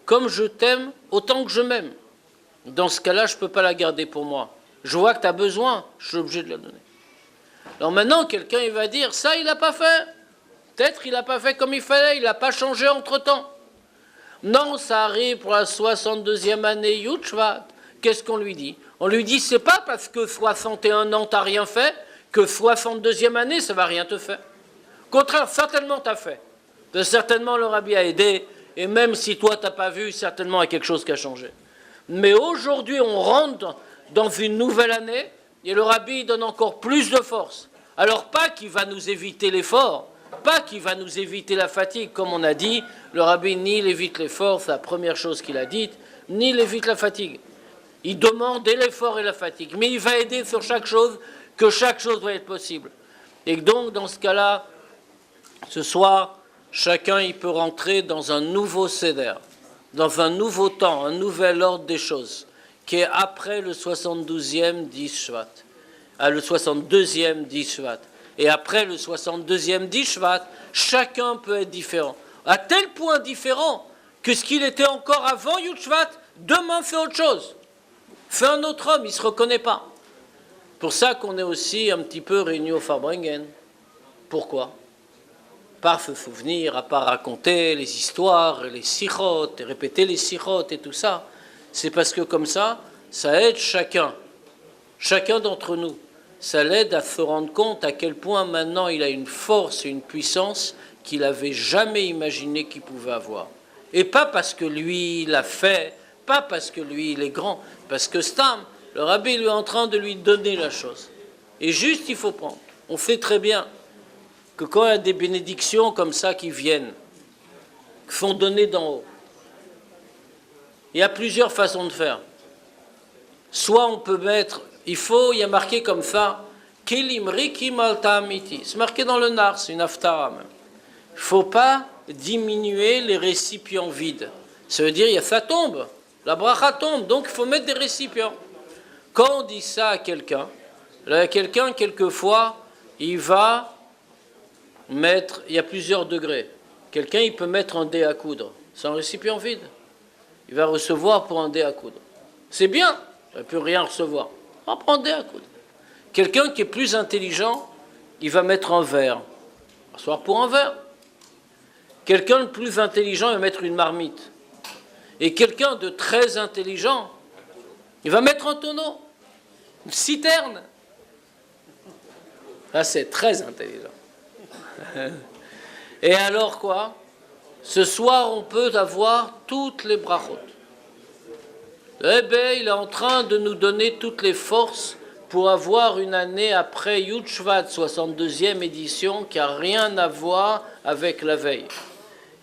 comme je t'aime, autant que je m'aime. Dans ce cas-là, je ne peux pas la garder pour moi. Je vois que tu as besoin, je suis obligé de la donner. Alors maintenant, quelqu'un il va dire, ça, il n'a pas fait. Peut-être il n'a pas fait comme il fallait, il n'a pas changé entre-temps. Non, ça arrive pour la 62e année Yud Shvat. Qu'est-ce qu'on lui dit? On lui dit, c'est pas parce que 61 ans, tu n'as rien fait, que 62e année, ça ne va rien te faire. Au contraire, certainement, tu as fait. Certainement, le Rabbi a aidé, et même si toi, tu n'as pas vu, certainement, il y a quelque chose qui a changé. Mais aujourd'hui, on rentre dans une nouvelle année et le Rabbi donne encore plus de force. Alors pas qu'il va nous éviter l'effort, pas qu'il va nous éviter la fatigue, comme on a dit, le Rabbi ni il évite l'effort, c'est la première chose qu'il a dite, ni il évite la fatigue. Il demande et l'effort et la fatigue, mais il va aider sur chaque chose, que chaque chose doit être possible. Et donc, dans ce cas-là, ce soir, chacun il peut rentrer dans un nouveau seder, dans un nouveau temps, un nouvel ordre des choses, qui est après le 72e d'Ishvat, le 62e d'Ishvat. Et après le 62e d'Ishvat, chacun peut être différent. À tel point différent que ce qu'il était encore avant Yudshvat, demain fait autre chose. Fait un autre homme, il ne se reconnaît pas. Pour ça qu'on est aussi un petit peu réunis au Farbringen. Pourquoi? Par se souvenir, à part raconter les histoires, les sichot, et répéter les sichot et tout ça. C'est parce que comme ça aide chacun d'entre nous. Ça l'aide à se rendre compte à quel point maintenant il a une force et une puissance qu'il n'avait jamais imaginé qu'il pouvait avoir. Et pas parce que lui il l'a fait, pas parce que lui il est grand, parce que Stam, le Rabbi lui est en train de lui donner la chose. Et juste il faut prendre. On fait très bien que quand il y a des bénédictions comme ça qui viennent, qui font donner d'en haut, il y a plusieurs façons de faire. Soit on peut mettre, il y a marqué comme ça, Kelim Rikim Alta Amiti. C'est marqué dans le Nar, c'est une haftara même. Il ne faut pas diminuer les récipients vides. Ça veut dire, ça tombe, la bracha tombe, donc il faut mettre des récipients. Quand on dit ça à quelqu'un, quelquefois, il va mettre, il y a plusieurs degrés. Quelqu'un, il peut mettre un dé à coudre. C'est un récipient vide. Il va recevoir pour un dé à coudre. C'est bien, il ne peut rien recevoir. On va prendre un dé à coudre. Quelqu'un qui est plus intelligent, il va mettre un verre. Il va recevoir pour un verre. Quelqu'un de plus intelligent, il va mettre une marmite. Et quelqu'un de très intelligent, il va mettre un tonneau, une citerne. Là, c'est très intelligent. Et alors quoi? Ce soir, on peut avoir toutes les brachot. Eh bien, il est en train de nous donner toutes les forces pour avoir une année après Yud Shvat, 62e édition, qui n'a rien à voir avec la veille.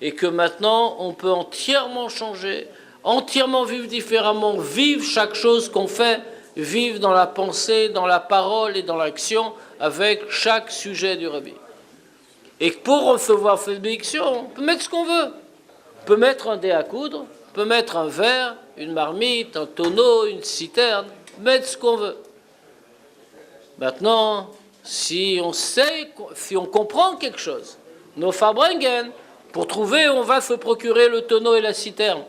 Et que maintenant, on peut entièrement changer, entièrement vivre différemment, vivre chaque chose qu'on fait vivre dans la pensée, dans la parole et dans l'action avec chaque sujet du Rabbi. Et pour recevoir cette bénédiction, on peut mettre ce qu'on veut. On peut mettre un dé à coudre, on peut mettre un verre, une marmite, un tonneau, une citerne, mettre ce qu'on veut. Maintenant, si on comprend quelque chose, nos Farbrengen, pour trouver où on va se procurer le tonneau et la citerne,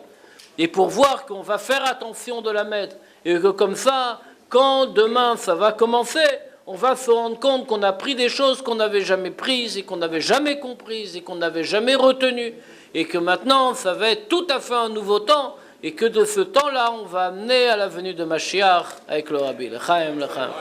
et pour voir qu'on va faire attention de la mettre, et que comme ça, quand demain ça va commencer, on va se rendre compte qu'on a pris des choses qu'on n'avait jamais prises, et qu'on n'avait jamais comprises, et qu'on n'avait jamais retenues, et que maintenant ça va être tout à fait un nouveau temps, et que de ce temps-là, on va amener à la venue de Mashiach avec le Rabbi. L'chaim, l'chaim.